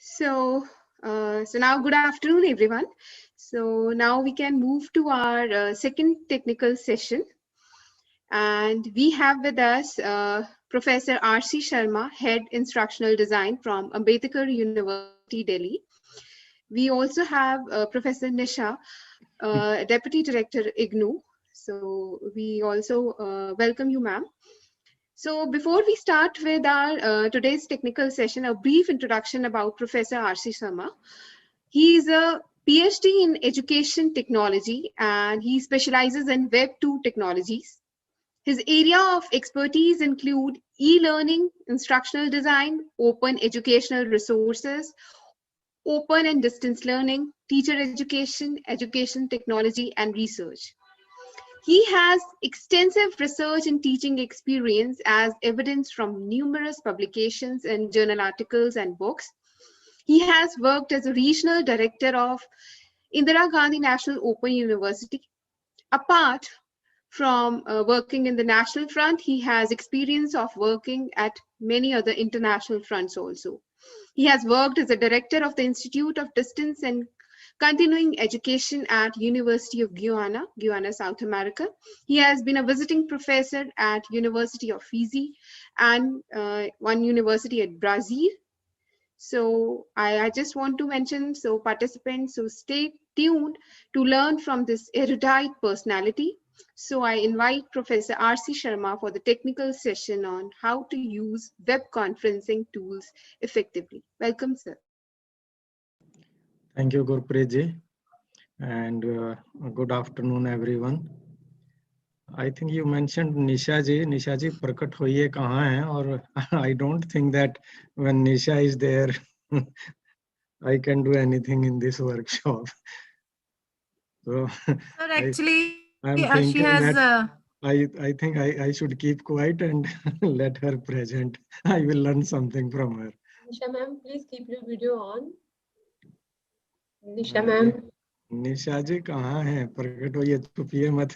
So now good afternoon, everyone. So now we can move to our second technical session. And we have with us Professor R.C. Sharma, Head Instructional Design from Ambedkar University, Delhi. We also have Professor Nisha, Deputy Director, IGNOU. So we also welcome you, ma'am. So before we start with our today's technical session, a brief introduction about Professor R.C. Sharma. He is a PhD in education technology and he specializes in Web 2 technologies. His area of expertise include e-learning, instructional design, open educational resources, open and distance learning, teacher education, education technology, and research. He has extensive research and teaching experience as evidenced from numerous publications and journal articles and books. He has worked as a regional director of Indira Gandhi National Open University. Apart from working in the national front, he has experience of working at many other international fronts also. He has worked as a director of the Institute of Distance and Continuing Education at University of Guyana, South America. He has been a visiting professor at University of Fiji and one university at Brazil. So I just want to mention, so participants, so stay tuned to learn from this erudite personality. So I invite Professor R.C. Sharma for the technical session on how to use web conferencing tools effectively. Welcome, sir. Thank you, Gurpreet ji, and good afternoon, everyone. I think you mentioned Nisha ji. Nisha ji, prakat hoiye kahan hai? Or I don't think that when Nisha is there, I can do anything in this workshop. So, Sir, actually, I'm she thinking has. that I think I should keep quiet and let her present. I will learn something from her. Nisha ma'am, please keep your video on. Nisha ma'am. निशा जी कहाँ हैं? प्रकट होइए, छुपिए मत.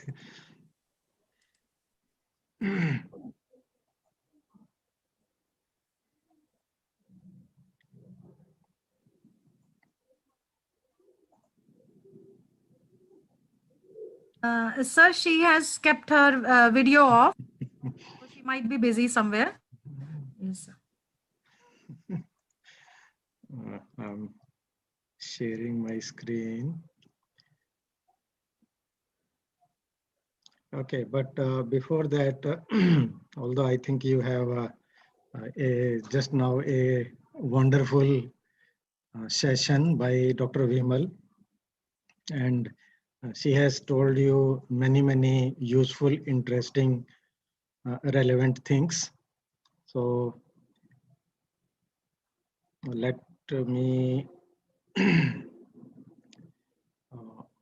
Sir, she has kept her video off. So she might be busy somewhere. Yes, sir. I'm sharing my screen. Okay, but before that, although I think you have just now a wonderful session by Dr. Vimal, and she has told you many useful, interesting, relevant things. So let me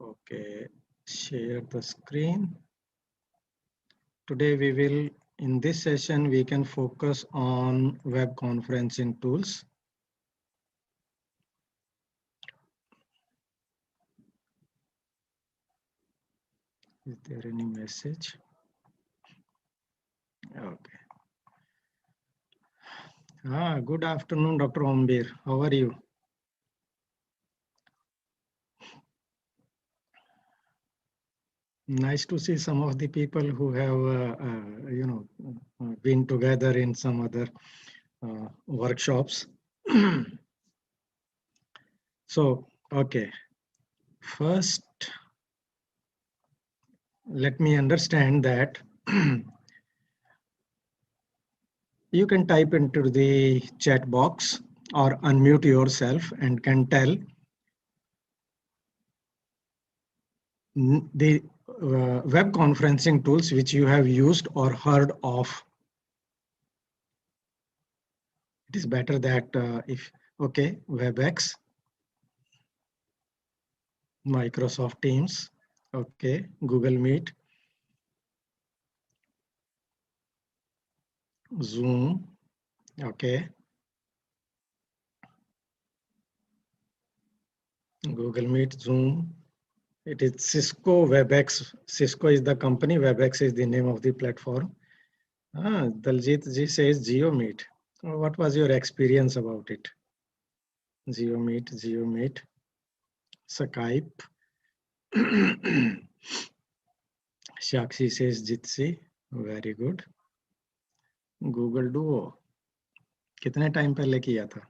okay, share the screen. Today we will, in this session, we can focus on web conferencing tools. Is there any message? Okay. Good afternoon, Dr. Ombir. How are you? Nice to see some of the people who have, been together in some other workshops. So, okay. First, let me understand that you can type into the chat box or unmute yourself and can tell the web conferencing tools which you have used or heard of. It is better that okay, WebEx, Microsoft Teams, okay, Google Meet, Zoom, okay, Google Meet, Zoom. It is Cisco WebEx. Cisco is the company, WebEx is the name of the platform. Daljit ji says GeoMeet. What was your experience about it? GeoMeet, Skype. Shakshi says Jitsi, very good. Google Duo, कितने time पहले किया था?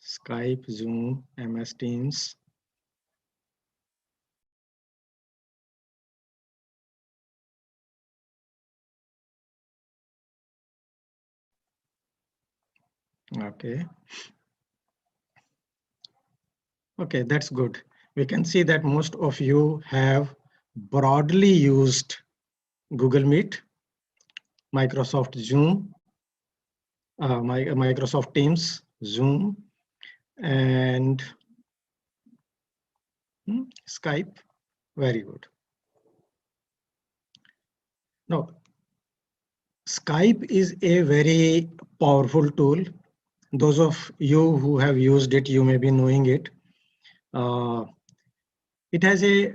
Skype, Zoom, MS Teams. Okay. Okay, that's good. We can see that most of you have broadly used Google Meet, Microsoft Zoom, Microsoft Teams, Zoom, and Skype. Very good. Now, Skype is a very powerful tool. Those of you who have used it, you may be knowing it. It has a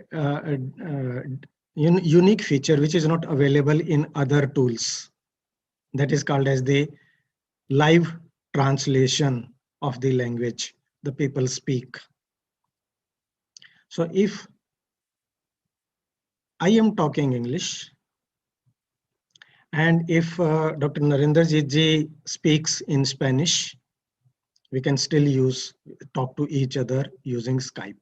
unique feature which is not available in other tools. That is called as the live translation of the language the people speak. So if I am talking English, and if Dr. Narendrajit ji speaks in Spanish, we can still talk to each other using Skype.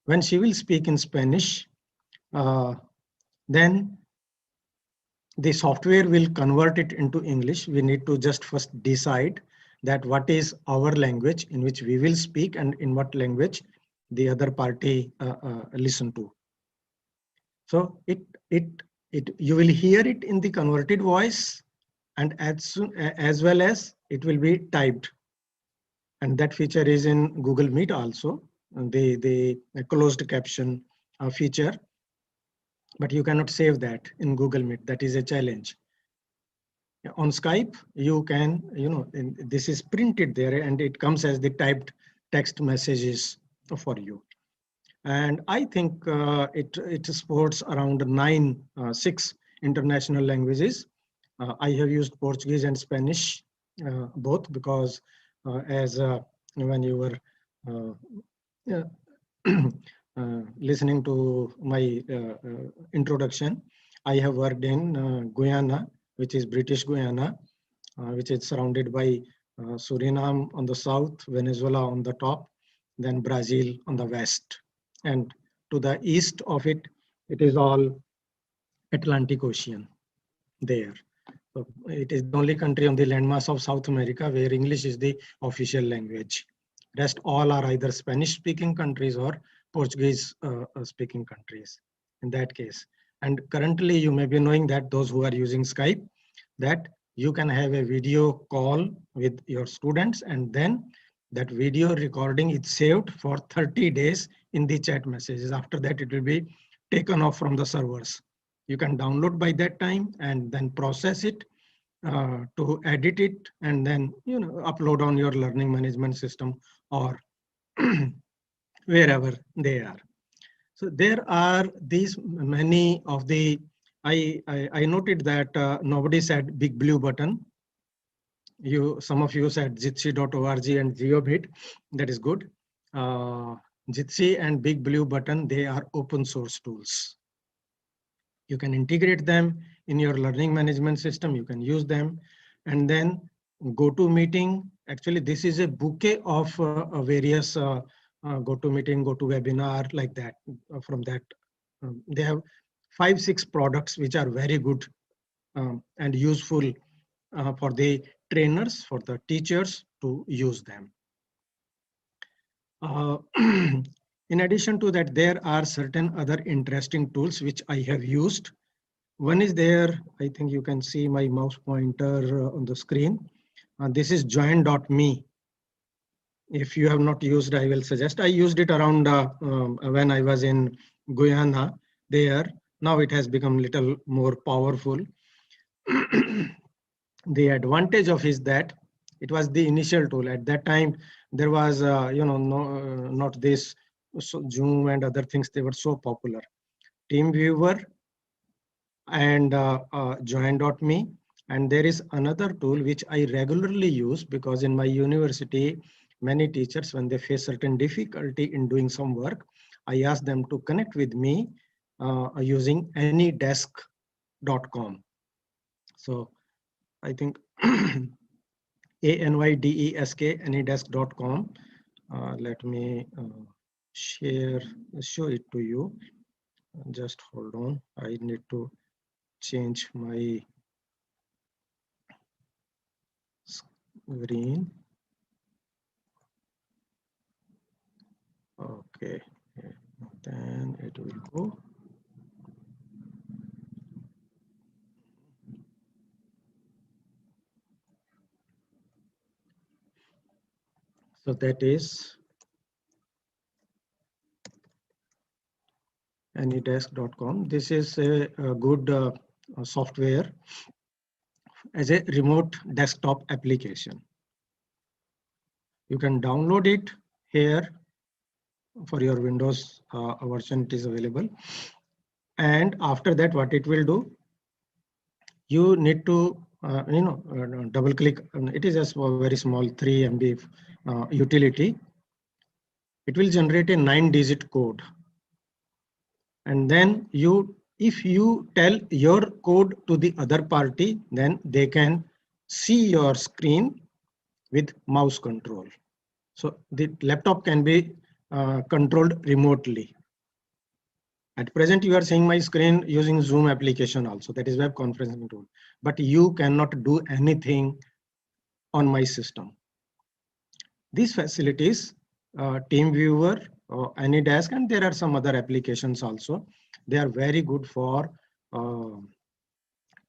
When she will speak in Spanish, then the software will convert it into English. We need to just first decide that what is our language in which we will speak and in what language the other party listen to. So you will hear it in the converted voice, and as well as it will be typed. And that feature is in Google Meet also, the closed caption feature. But you cannot save that in Google Meet. That is a challenge. On Skype, you can, this is printed there and it comes as the typed text messages for you. And I think it supports around 6 international languages. I have used Portuguese and Spanish both, because when you were listening to my introduction, I have worked in Guyana, which is British Guyana, which is surrounded by Suriname on the south, Venezuela on the top, then Brazil on the west. And to the east of it, it is all Atlantic Ocean there. So it is the only country on the landmass of South America where English is the official language. Rest all are either Spanish speaking countries or Portuguese speaking countries in that case. And currently you may be knowing that those who are using Skype, that you can have a video call with your students, and then that video recording is saved for 30 days in the chat messages. After that, it will be taken off from the servers. You can download by that time and then process it to edit it, and then upload on your learning management system or wherever they are. So there are these many of the, I noted that nobody said big blue button. Some of you said jitsi.org and GeoMeet. That is good. Jitsi and Big Blue Button, they are open source tools. You can integrate them in your learning management system. You can use them. And then GoToMeeting. Actually, this is a bouquet of various GoToMeeting, GoToWebinar, like that. From that, they have 5-6 products which are very good and useful for the trainers, for the teachers to use them. In addition to that, there are certain other interesting tools which I have used. One is there, I think you can see my mouse pointer on the screen. This is join.me. If you have not used, I will suggest. I used it around when I was in Guyana there. Now it has become a little more powerful. The advantage of is that it was the initial tool. At that time, there was, not this Zoom and other things, they were so popular. TeamViewer and join.me. And there is another tool which I regularly use, because in my university, many teachers, when they face certain difficulty in doing some work, I ask them to connect with me using anydesk.com. So I think anydesk, anydesk.com. Let me show it to you. Just hold on. I need to change my screen. Okay, then it will go. So that is anydesk.com. This is a good software as a remote desktop application. You can download it here. For your Windows version, it is available. And after that, what it will do, you need to double click. It is just a very small 3 MB utility. It will generate a 9-digit code. And then if you tell your code to the other party, then they can see your screen with mouse control. So the laptop can be controlled remotely. At present, you are seeing my screen using Zoom application also, that is web conferencing tool, but you cannot do anything on my system. These facilities, TeamViewer, AnyDesk, and there are some other applications also. They are very good for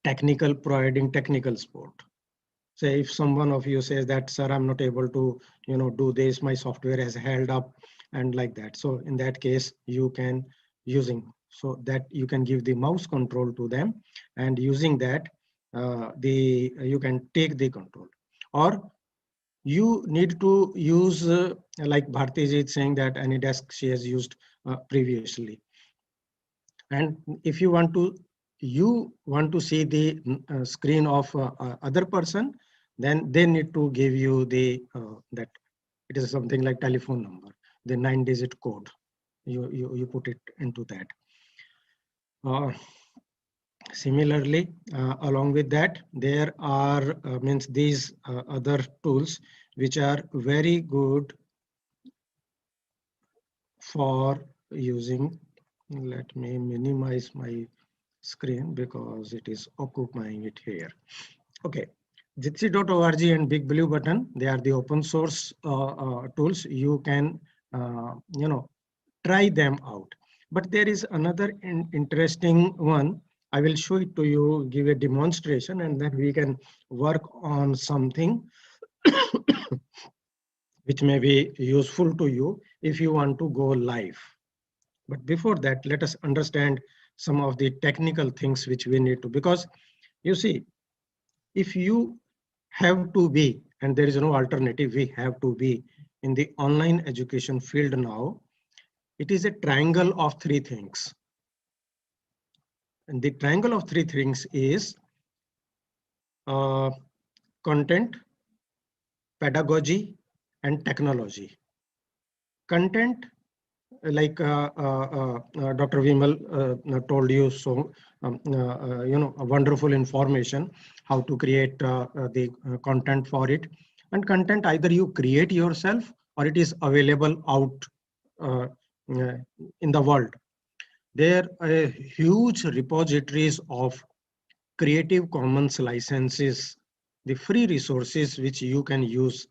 providing technical support. Say if someone of you says that, sir, I'm not able to do this, my software has held up and like that. So in that case, you can so that you can give the mouse control to them, and using that you can take the control. Or you need to use like Bharti ji is saying that AnyDesk she has used previously. And if you want to see the screen of other person, then they need to give you the that it is something like telephone number, the 9-digit code. You put it into that. Similarly, along with that, there are these other tools which are very good for using. Let me minimize my screen because it is occupying it here. Okay, Jitsi.org and Big Blue Button, they are the open source tools. You can try them out. But there is another interesting one. I will show it to you, give a demonstration, and then we can work on something which may be useful to you if you want to go live. But before that, let us understand some of the technical things which we need to, because you see, if you have to be, and there is no alternative, we have to be in the online education field now, it is a triangle of 3 things. And the triangle of 3 things is content, pedagogy, and technology. Content, like Dr. Vimal told you, so wonderful information how to create the content for it. And content, either you create yourself or it is available out in the world. There are huge repositories of Creative Commons licenses, the free resources which you can use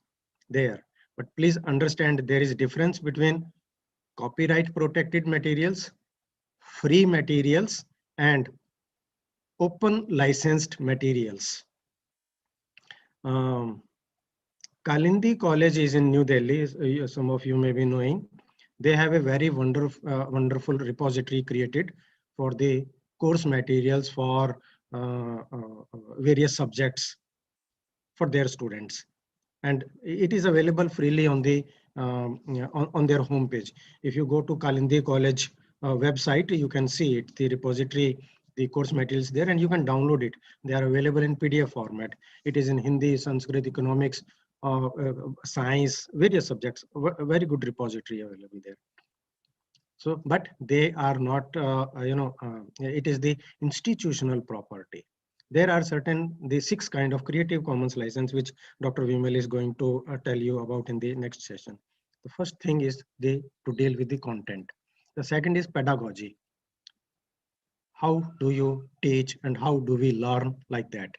there. But please understand there is a difference between copyright protected materials, free materials, and open licensed materials. Kalindi College is in New Delhi, some of you may be knowing. They have a very wonderful repository created for the course materials for various subjects for their students, and it is available freely on the on their homepage. If you go to Kalindi College website, you can see it, the repository, the course materials there, and you can download it. They are available in PDF format. It is in Hindi, Sanskrit, economics, science, various subjects, very good repository available there. So, but they are not, it is the institutional property. There are certain, the 6 kind of Creative Commons license, which Dr. Vimal is going to tell you about in the next session. The first thing is to deal with the content. The second is pedagogy. How do you teach and how do we learn like that?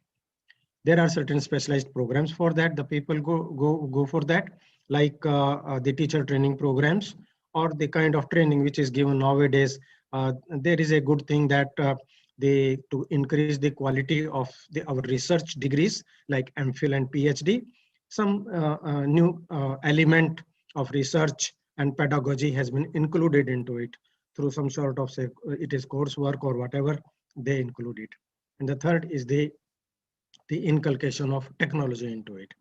There are certain specialized programs for that. The people go for that, like the teacher training programs or the kind of training which is given nowadays. There is a good thing that to increase the quality of our research degrees like MPhil and PhD, some new element of research and pedagogy has been included into it through some sort of, say, it is coursework or whatever, they include it. And the third is the inculcation of technology into it.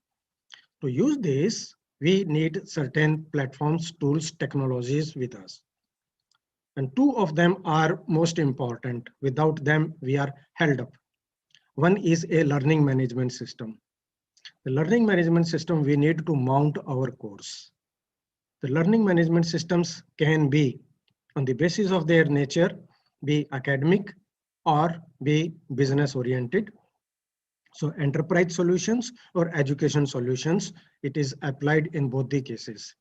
To use this, we need certain platforms, tools, technologies with us. And 2 of them are most important. Without them, we are held up. One is a learning management system. The learning management system, we need to mount our course. The learning management systems can be, on the basis of their nature, be academic or be business oriented. So enterprise solutions or education solutions, it is applied in both the cases.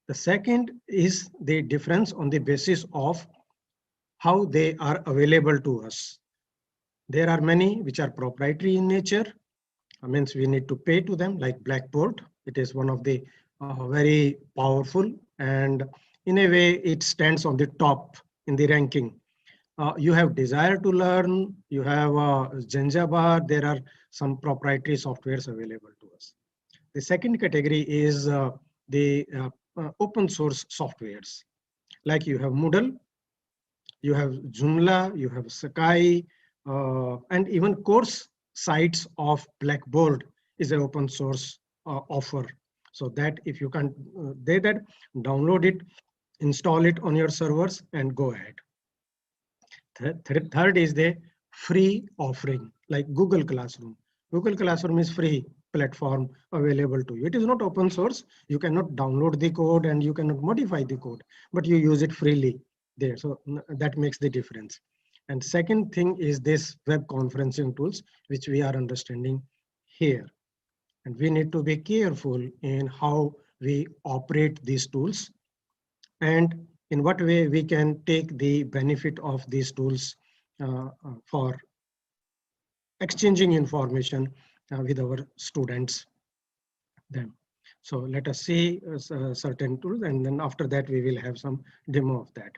The second is the difference on the basis of how they are available to us. There are many which are proprietary in nature. Means we need to pay to them, like Blackboard. It is one of the very powerful, and in a way it stands on the top in the ranking. You have Desire to Learn, you have Janjabar, there are some proprietary softwares available to us. The second category is the open source softwares. Like you have Moodle, you have Joomla, you have Sakai, and even course sites of Blackboard is an open source offer. So that if you can, download it, install it on your servers and go ahead. Third is the free offering, like Google Classroom. Google Classroom is free platform available to you. It is not open source. You cannot download the code and you cannot modify the code, but you use it freely there. So that makes the difference. And second thing is this web conferencing tools, which we are understanding here. And we need to be careful in how we operate these tools and in what way we can take the benefit of these tools for exchanging information with our students. Then, so let us see certain tools, and then after that we will have some demo of that.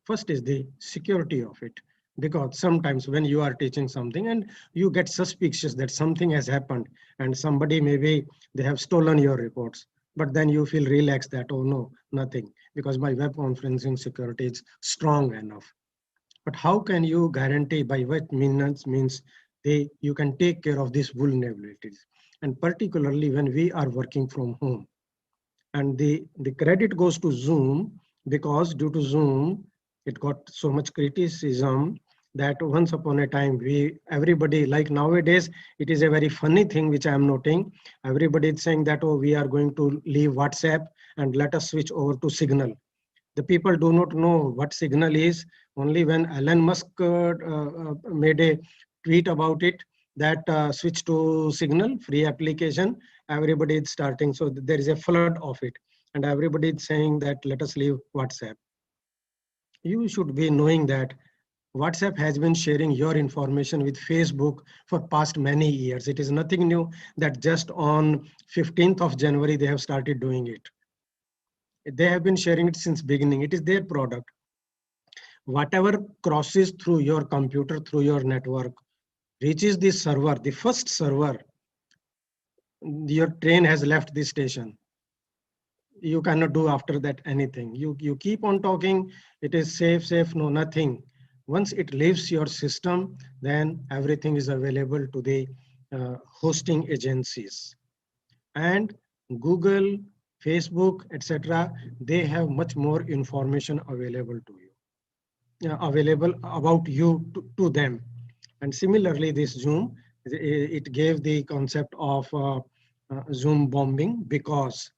First is the security of it, because sometimes when you are teaching something and you get suspicious that something has happened and somebody, maybe they have stolen your reports, but then you feel relaxed that, oh no, nothing, because my web conferencing security is strong enough. But how can you guarantee by what means you can take care of these vulnerabilities? And particularly when we are working from home. And the credit goes to Zoom, because due to Zoom, it got so much criticism that once upon a time, everybody, like nowadays, it is a very funny thing which I am noting. Everybody is saying that, oh, we are going to leave WhatsApp and let us switch over to Signal. The people do not know what Signal is. Only when Elon Musk made a tweet about it, that switch to Signal, free application, everybody is starting. So there is a flood of it. And everybody is saying that let us leave WhatsApp. You should be knowing that WhatsApp has been sharing your information with Facebook for past many years. It is nothing new that just on 15th of January, they have started doing it. They have been sharing it since beginning. It is their product. Whatever crosses through your computer, through your network, reaches the server, the first server, your train has left the station. You cannot do after that anything. You keep on talking, it is safe, no, nothing. Once it leaves your system, then everything is available to the hosting agencies. And Google, Facebook, etc., they have much more information available to you, available about you to them. And similarly, this Zoom, it gave the concept of Zoom bombing, because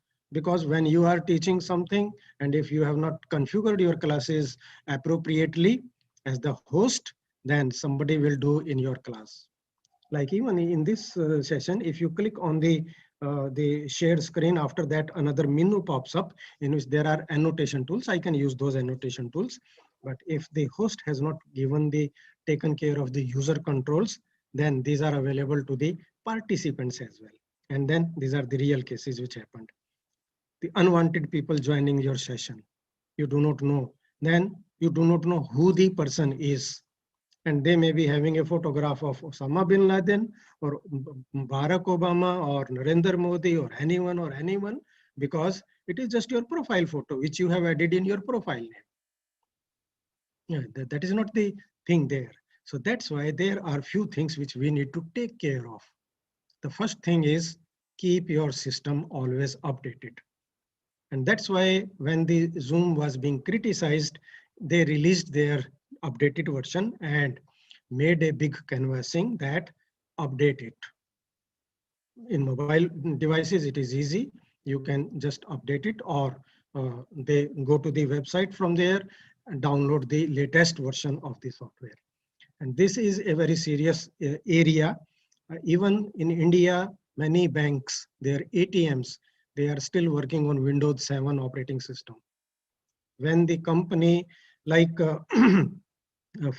when you are teaching something and if you have not configured your classes appropriately as the host, then somebody will do in your class. Like even in this session, if you click on the shared screen, after that another menu pops up in which there are annotation tools. I can use those annotation tools, but if the host has not taken care of the user controls, then these are available to the participants as well. And then these are the real cases which happened. The unwanted people joining your session. You do not know. Then you do not know who the person is. And they may be having a photograph of Osama bin Laden or Barack Obama or Narendra Modi or anyone, because it is just your profile photo which you have added in your profile name. Yeah, that is not the thing there. So that's why there are few things which we need to take care of. The first thing is keep your system always updated. And that's why when the Zoom was being criticized, they released their updated version and made a big canvassing that update it. In mobile devices, it is easy. You can just update it, or they go to the website from there and download the latest version of the software. And this is a very serious area. Even in India, many banks, their ATMs, they are still working on Windows 7 operating system. When the company like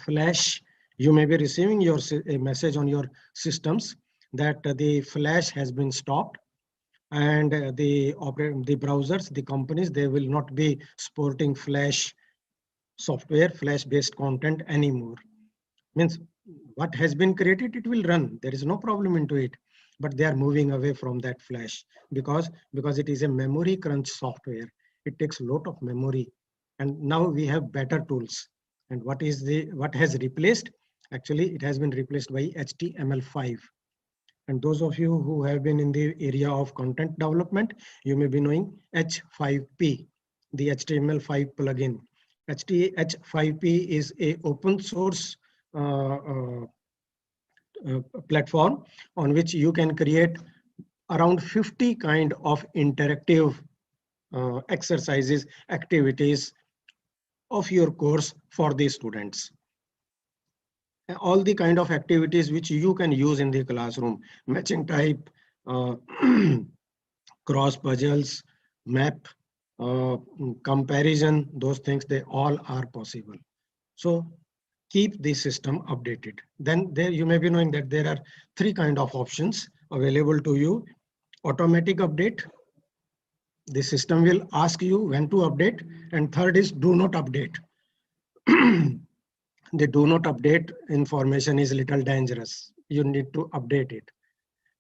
Flash, you may be receiving a message on your systems that the Flash has been stopped, and the browsers, the companies, they will not be supporting Flash software, Flash-based content anymore. Means what has been created, it will run. There is no problem into it. But they are moving away from that Flash because it is a memory crunch software. It takes a lot of memory. And now we have better tools. And what has replaced? Actually, it has been replaced by HTML5. And those of you who have been in the area of content development, you may be knowing H5P, the HTML5 plugin. H5P is a open source platform on which you can create around 50 kind of interactive exercises, activities of your course for the students. All the kind of activities which you can use in the classroom: matching type, cross puzzles, map, comparison, those things, they all are possible. So keep the system updated. Then there you may be knowing that there are 3 kind of options available to you. Automatic update, the system will ask you when to update, and third is do not update. The do not update information is little dangerous. You need to update it.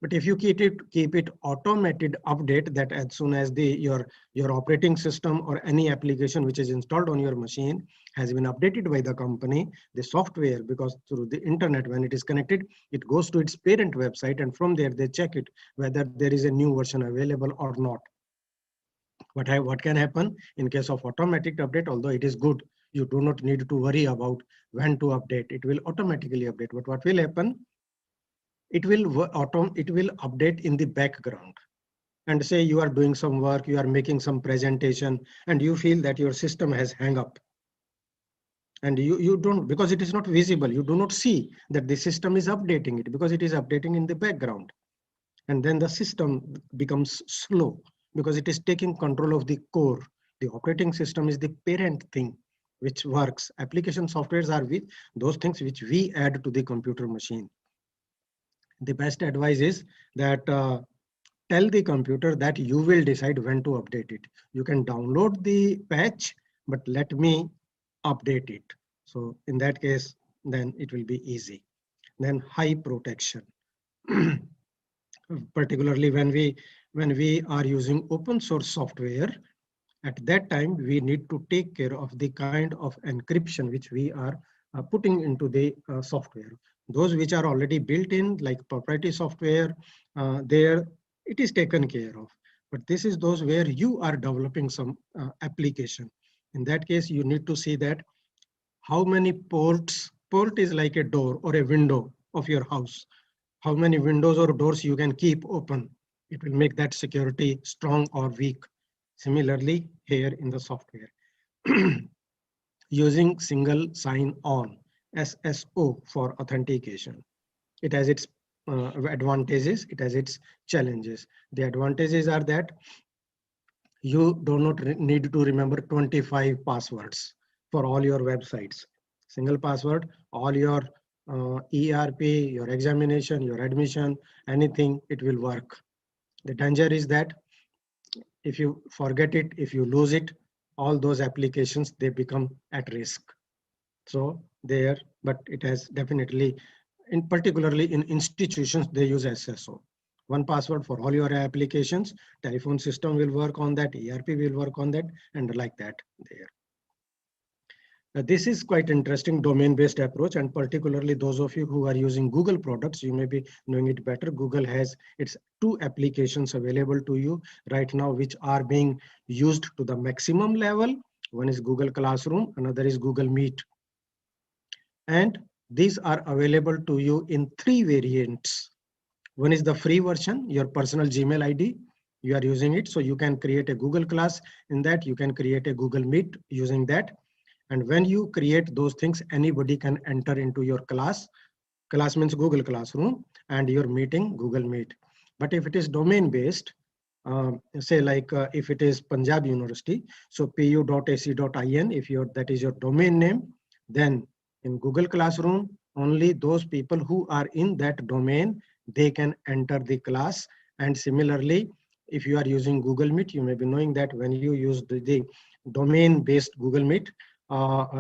But if you keep it automated update, that as soon as your operating system or any application which is installed on your machine has been updated by the company, the software, because through the internet, when it is connected, it goes to its parent website, and from there they check it whether there is a new version available or not. What can happen in case of automatic update? Although it is good, you do not need to worry about when to update. It will automatically update. But what will happen? It will update in the background. And say you are doing some work, you are making some presentation, and you feel that your system has hung up. And you don't, because it is not visible, you do not see that the system is updating it, because it is updating in the background. And then the system becomes slow because it is taking control of the core. The operating system is the parent thing which works. Application softwares are those things which we add to the computer machine. The best advice is that tell the computer that you will decide when to update it. You can download the patch, but let me update it. So in that case, then it will be easy. Then high protection. Particularly when we are using open source software, at that time we need to take care of the kind of encryption which we are putting into the software. Those which are already built in, like proprietary software, there it is taken care of. But this is those where you are developing some application. In that case, you need to see that how many ports. Port is like a door or a window of your house. How many windows or doors you can keep open It will make that security strong or weak. Similarly, here in the software, using single sign-on, SSO, for authentication. It has its advantages, it has its challenges. The advantages are that you do not need to remember 25 passwords for all your websites. Single password, all your ERP, your examination, your admission, anything, it will work. The danger is that if you forget it, if you lose it, all those applications, they become at risk. So there, but it has definitely, in particularly in institutions, they use SSO. One password for all your applications, telephone system will work on that, ERP will work on that, and like that there. This is quite interesting domain-based approach, and particularly those of you who are using Google products, you may be knowing it better. Google has its 2 applications available to you right now, which are being used to the maximum level. One is Google Classroom, another is Google Meet. And these are available to you in 3 variants. One is the free version, your personal Gmail ID. You are using it, so you can create a Google class in that. You can create a Google Meet using that. And when you create those things, anybody can enter into your class. Class means Google Classroom, and your meeting, Google Meet. But if it is domain-based, say like if it is Punjab University, so pu.ac.in, if that is your domain name, then in Google Classroom, only those people who are in that domain, they can enter the class. And similarly, if you are using Google Meet, you may be knowing that when you use the domain-based Google Meet,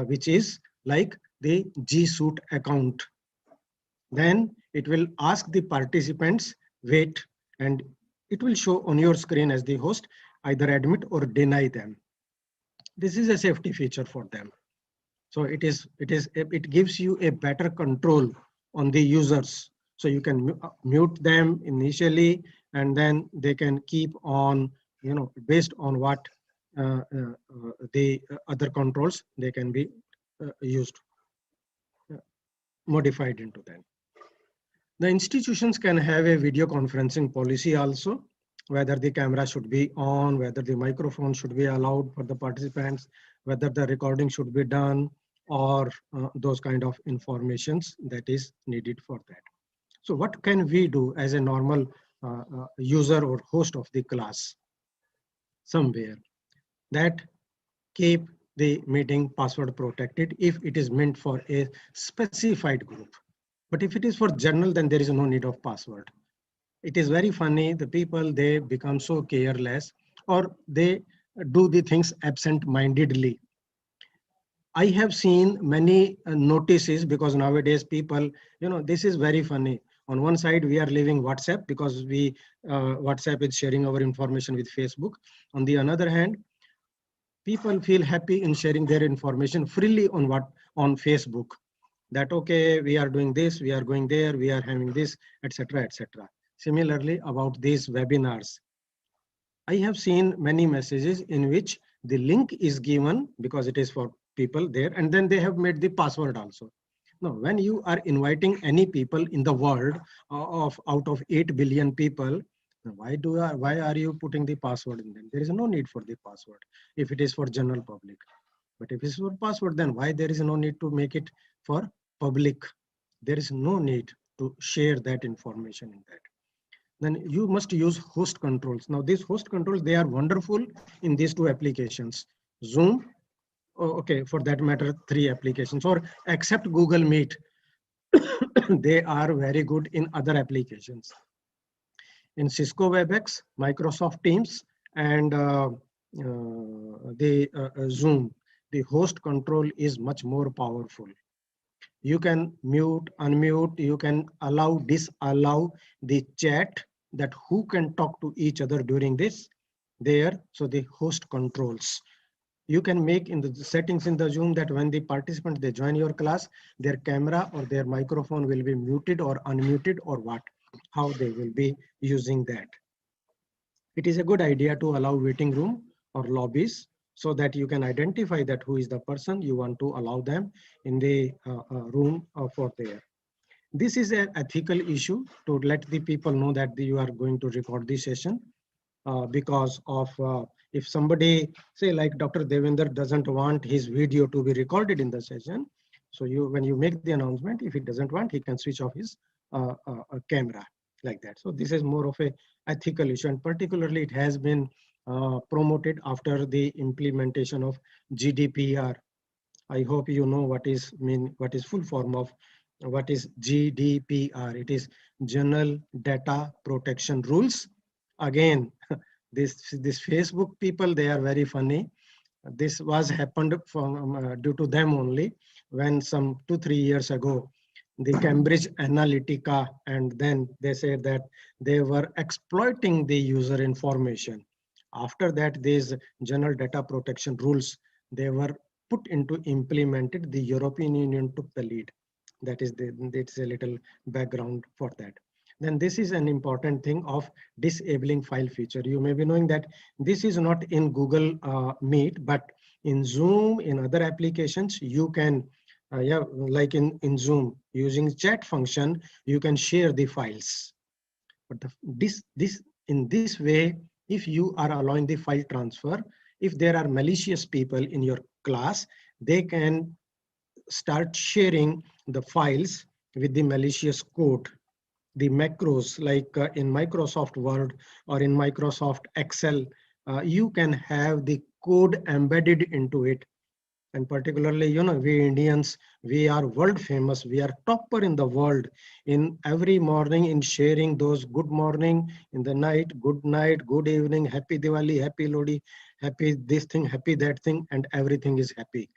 which is like the G Suite account, then it will ask the participants, wait, and it will show on your screen as the host, either admit or deny them. This is a safety feature for them. So it gives you a better control on the users. So you can mute them initially, and then they can keep on, based on what the other controls, they can be used, modified into them. The institutions can have a video conferencing policy also, whether the camera should be on, whether the microphone should be allowed for the participants, whether the recording should be done, or those kind of informations that is needed for that. So what can we do as a normal user or host of the class? Somewhere that keep the meeting password protected if it is meant for a specified group. But if it is for general, then there is no need of password. It is very funny, the people, they become so careless, or they do the things absent-mindedly. I have seen many notices, because nowadays people, this is very funny. On one side, we are leaving WhatsApp because WhatsApp is sharing our information with Facebook. On the other hand, people feel happy in sharing their information freely on Facebook. That, okay, we are doing this, we are going there, we are having this, etc., etc. Similarly, about these webinars, I have seen many messages in which the link is given because it is for people there, and then they have made the password also. Now, when you are inviting any people in the world out of 8 billion people, why are you putting the password in them? There is no need for the password if it is for general public. But if it's for password, then why there is no need to make it for public? There is no need to share that information in that. Then you must use host controls. Now these host controls, they are wonderful in these 2 applications. Zoom, okay, for that matter, 3 applications, or except Google Meet, they are very good in other applications. In Cisco WebEx, Microsoft Teams, and Zoom, the host control is much more powerful. You can mute, unmute, you can allow, disallow the chat, that who can talk to each other during this there. So the host controls. You can make in the settings in the Zoom that when the participants, they join your class, their camera or their microphone will be muted or unmuted, or how they will be using that. It is a good idea to allow waiting room or lobbies, so that you can identify that who is the person you want to allow them in the room for there. This is an ethical issue to let the people know that you are going to record this session because of if somebody say like Dr. Devender doesn't want his video to be recorded in the session. So when you make the announcement, if he doesn't want, he can switch off his camera like that. So this is more of a ethical issue, and particularly it has been promoted after the implementation of GDPR. I hope you know what is full form of what is GDPR. It is General Data Protection Rules. Again, this Facebook people, they are very funny. This was happened from due to them only when some 2-3 years ago, the Cambridge Analytica, and then they said that they were exploiting the user information. After that, these general data protection rules, they were put into implemented. The European Union took the lead. That's a little background for that. Then this is an important thing of disabling file feature. You may be knowing that this is not in Google Meet, but in Zoom, in other applications, you can, like in Zoom, using chat function, you can share the files. But in this way, if you are allowing the file transfer, if there are malicious people in your class, they can start sharing the files with the malicious code. The macros, like in Microsoft Word or in Microsoft Excel, you can have the code embedded into it. And particularly, we Indians, we are world famous. We are topper in the world in every morning in sharing those good morning, in the night, good evening, happy Diwali, happy Lodi, happy this thing, happy that thing, and everything is happy.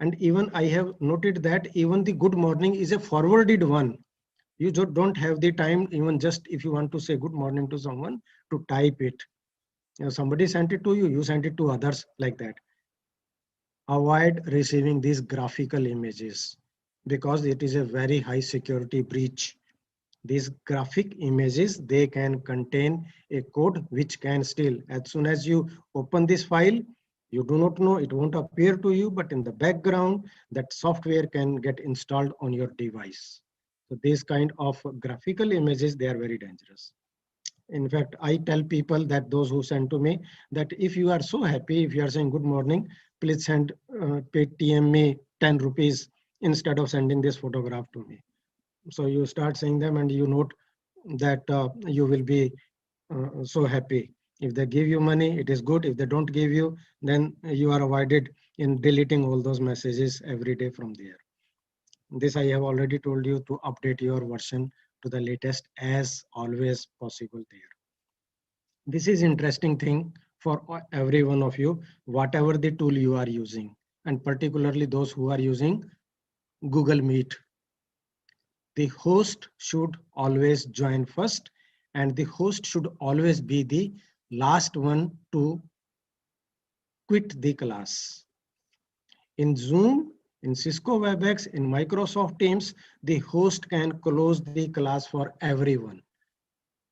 And even I have noted that even the good morning is a forwarded one. You don't have the time, even just if you want to say good morning to someone, to type it. Somebody sent it to you, you sent it to others like that. Avoid receiving these graphical images because it is a very high security breach. These graphic images, they can contain a code which can steal. As soon as you open this file, you do not know, it won't appear to you, but in the background, that software can get installed on your device. So these kind of graphical images, they are very dangerous. In fact, I tell people that those who send to me that if you are so happy, if you are saying good morning, please send Paytm me 10 rupees instead of sending this photograph to me. So you start saying them and you note that you will be so happy. If they give you money, it is good. If they don't give you, then you are avoided in deleting all those messages every day from there. This I have already told you to update your version to the latest as always possible there. This is interesting thing for every one of you, whatever the tool you are using, and particularly those who are using Google Meet. The host should always join first, and the host should always be the last one to quit the class. In Zoom, in Cisco WebEx, in Microsoft Teams, the host can close the class for everyone,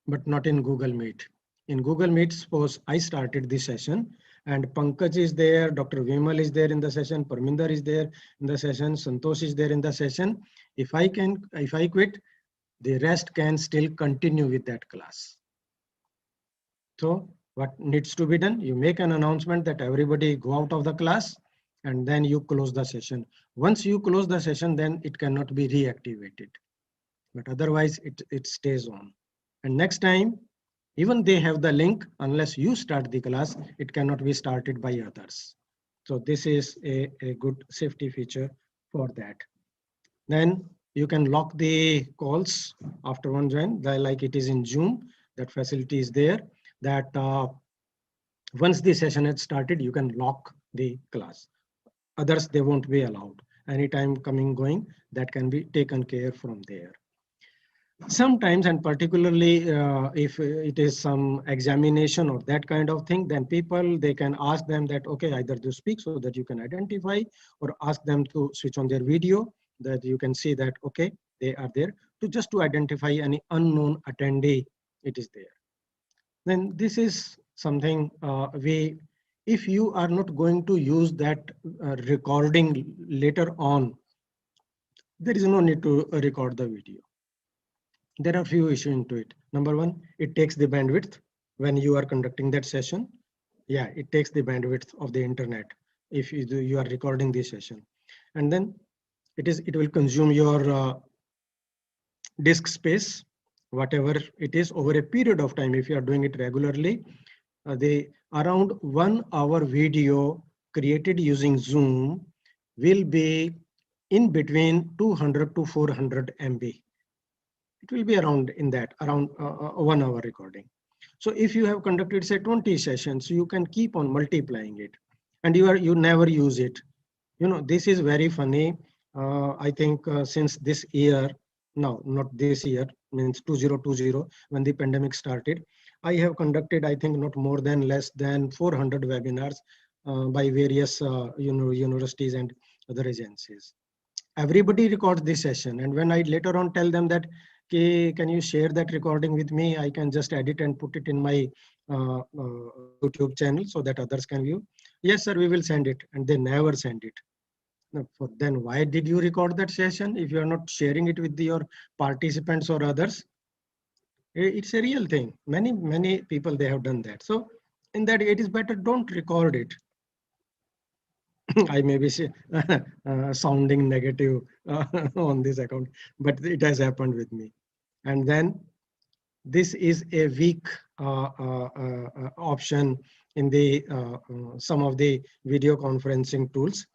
but not in Google Meet. In Google Meet, suppose I started the session and Pankaj is there, Dr. Vimal is there in the session, Parminder is there in the session, Santosh is there in the session. If I quit, the rest can still continue with that class. So what needs to be done? You make an announcement that everybody go out of the class and then you close the session. Once you close the session, then it cannot be reactivated. But otherwise it stays on. And next time, even they have the link, unless you start the class, it cannot be started by others. So this is a good safety feature for that. Then you can lock the calls after one join, like it is in Zoom. That facility is there, that once the session has started, you can lock the class. Others, they won't be allowed. Anytime coming, going, that can be taken care from there. Sometimes, and particularly if it is some examination or that kind of thing, then people, they can ask them that, okay, either to speak so that you can identify, or ask them to switch on their video that you can see that, okay, they are there, to just to identify any unknown attendee, it is there. Then this is something if you are not going to use that recording later on, there is no need to record the video. There are few issues into it. Number one, it takes the bandwidth when you are conducting that session. Yeah, it takes the bandwidth of the internet if you are recording this session. And then it will consume your disk space, whatever it is, over a period of time. If you are doing it regularly, the around 1 hour video created using Zoom will be in between 200 to 400 MB. It will be around in that, around 1 hour recording. So if you have conducted say 20 sessions, you can keep on multiplying it, and you never use it. You know, this is very funny. I think since this year, no, not this year, means 2020, when the pandemic started, I have conducted, I think, not more than less than 400 webinars by various universities and other agencies. Everybody records this session, and when I later on tell them that, okay, can you share that recording with me? I can just edit and put it in my YouTube channel so that others can view. Yes, sir, we will send it, and they never send it. Then why did you record that session if you are not sharing it with your participants or others? It's a real thing. Many people, they have done that. So in that, it is better don't record it. I may be sounding negative on this account, but it has happened with me. And then this is a weak option in the some of the video conferencing tools,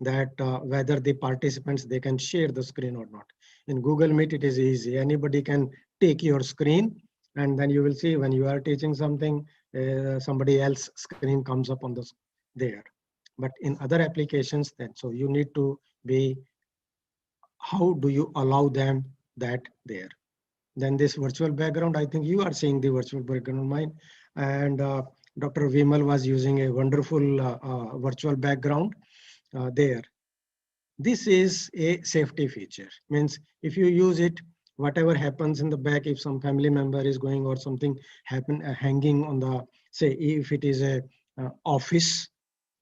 that whether the participants, they can share the screen or not. In Google Meet, it is easy. Anybody can take your screen, and then you will see when you are teaching something, somebody else's screen comes up on there. But in other applications, then, so you need to be, how do you allow them that there? Then this virtual background, I think you are seeing the virtual background of mine, and Dr. Vimal was using a wonderful virtual background there. This is a safety feature. Means if you use it, whatever happens in the back, if some family member is going or something happen hanging on the, say if it is a office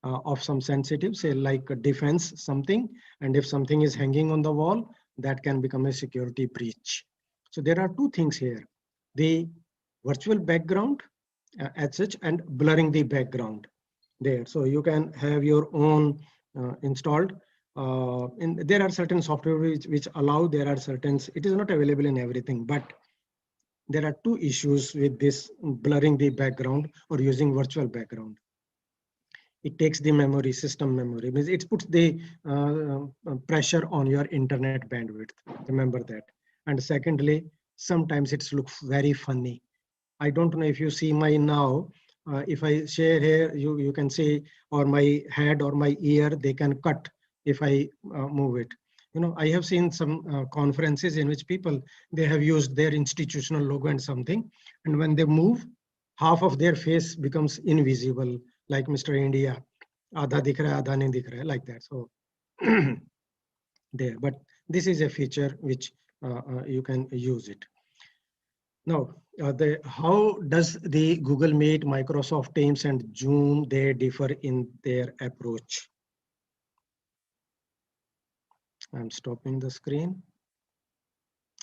of some sensitive, say like a defense something, and if something is hanging on the wall, that can become a security breach. So there are two things here: the virtual background as such, and blurring the background there. So you can have your own installed. There are certain software which allow, there are certain, it is not available in everything, but there are two issues with this blurring the background or using virtual background. It takes the memory, system memory, means it puts the pressure on your internet bandwidth. Remember that. And secondly, sometimes it looks very funny. I don't know if you see my now, if I share here, you can see, or my head or my ear, they can cut if I move it. You know, I have seen some conferences in which people, they have used their institutional logo and something, and when they move, half of their face becomes invisible, like Mr. India, आधा दिख रहा है, आधा नहीं दिख रहा है, like that. So there, but this is a feature which you can use it. Now, how does the Google Meet, Microsoft Teams, and Zoom, they differ in their approach? I'm stopping the screen.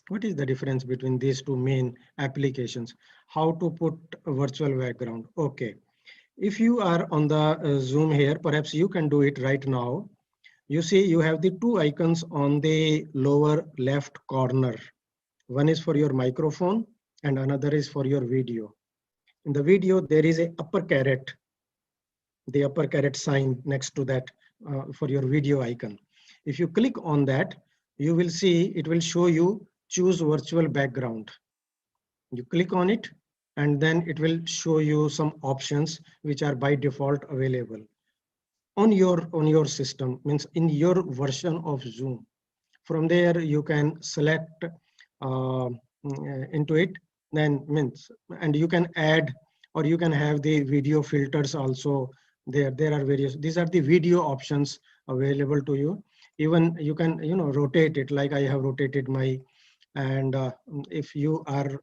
What is the difference between these two main applications? How to put a virtual background? Okay. If you are on the Zoom here, perhaps you can do it right now. You see, you have the two icons on the lower left corner. One is for your microphone and another is for your video. In the video, there is a upper caret, the upper caret sign next to that for your video icon. If you click on that, you will see, it will show you choose virtual background. You click on it, and then it will show you some options which are by default available on your system, means in your version of Zoom. From there you can select into it, then means, and you can add, or you can have the video filters also there. There are various, these are the video options available to you. Even you can, rotate it, like I have rotated my, and if you are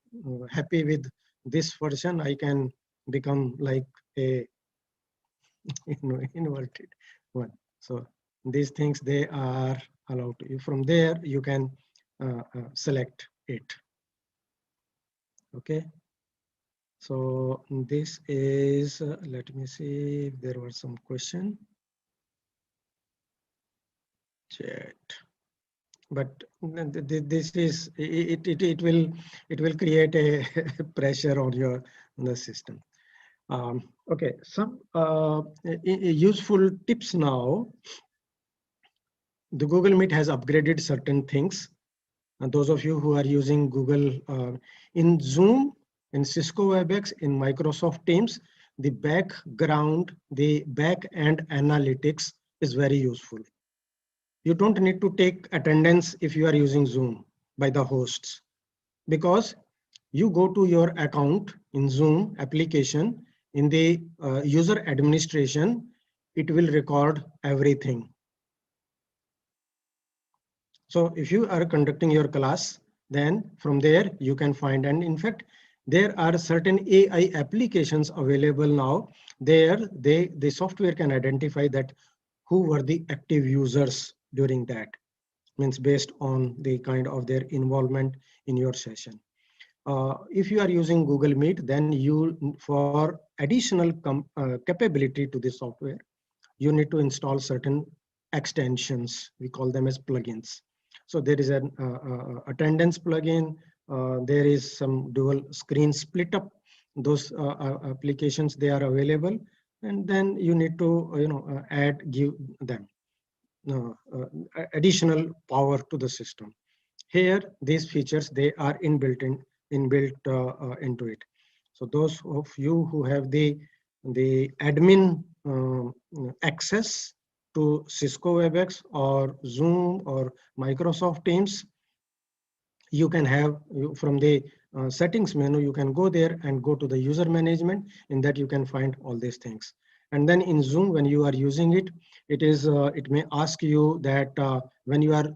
happy with this version, I can become like a inverted one. So these things, they are allow to you. From there, you can select it. Okay. So this is, let me see if there was some question. Chat. But this is, it will create a pressure on the system. Okay, some useful tips now. The Google Meet has upgraded certain things. And those of you who are using Google in Zoom, in Cisco WebEx, in Microsoft Teams, the background, the back-end analytics is very useful. You don't need to take attendance if you are using Zoom by the hosts, because you go to your account in Zoom application, in the user administration, it will record everything. So if you are conducting your class, then from there you can find, and in fact, there are certain AI applications available now. There, the software can identify that who were the active users during that, means based on the kind of their involvement in your session. If you are using Google Meet, then you, for additional capability to the software, you need to install certain extensions. We call them as plugins. So there is an attendance plugin. There is some dual screen split up. Those applications, they are available, and then you need to give them additional power to the system. Here, these features, they are inbuilt into it. So those of you who have the admin access to Cisco WebEx or Zoom or Microsoft Teams, you can have, from the settings menu, you can go there and go to the user management. In that you can find all these things. And then in Zoom, when you are using it, it may ask you that when you are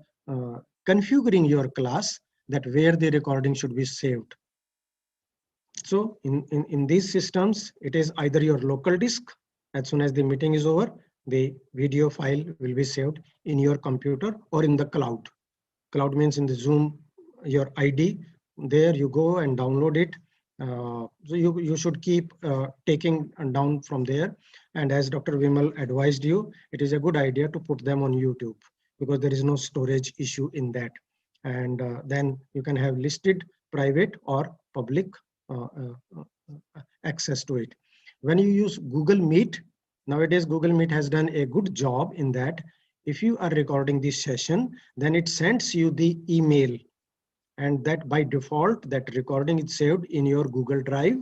configuring your class, that where the recording should be saved. So in these systems, it is either your local disk. As soon as the meeting is over, the video file will be saved in your computer or in the cloud. Cloud means in the Zoom, your ID. There you go and download it. So you should keep taking down from there. And as Dr. Vimal advised you, it is a good idea to put them on YouTube, because there is no storage issue in that. And then you can have listed private or public access to it. When you use Google Meet, nowadays Google Meet has done a good job in that if you are recording this session, then it sends you the email, and that by default, that recording is saved in your Google Drive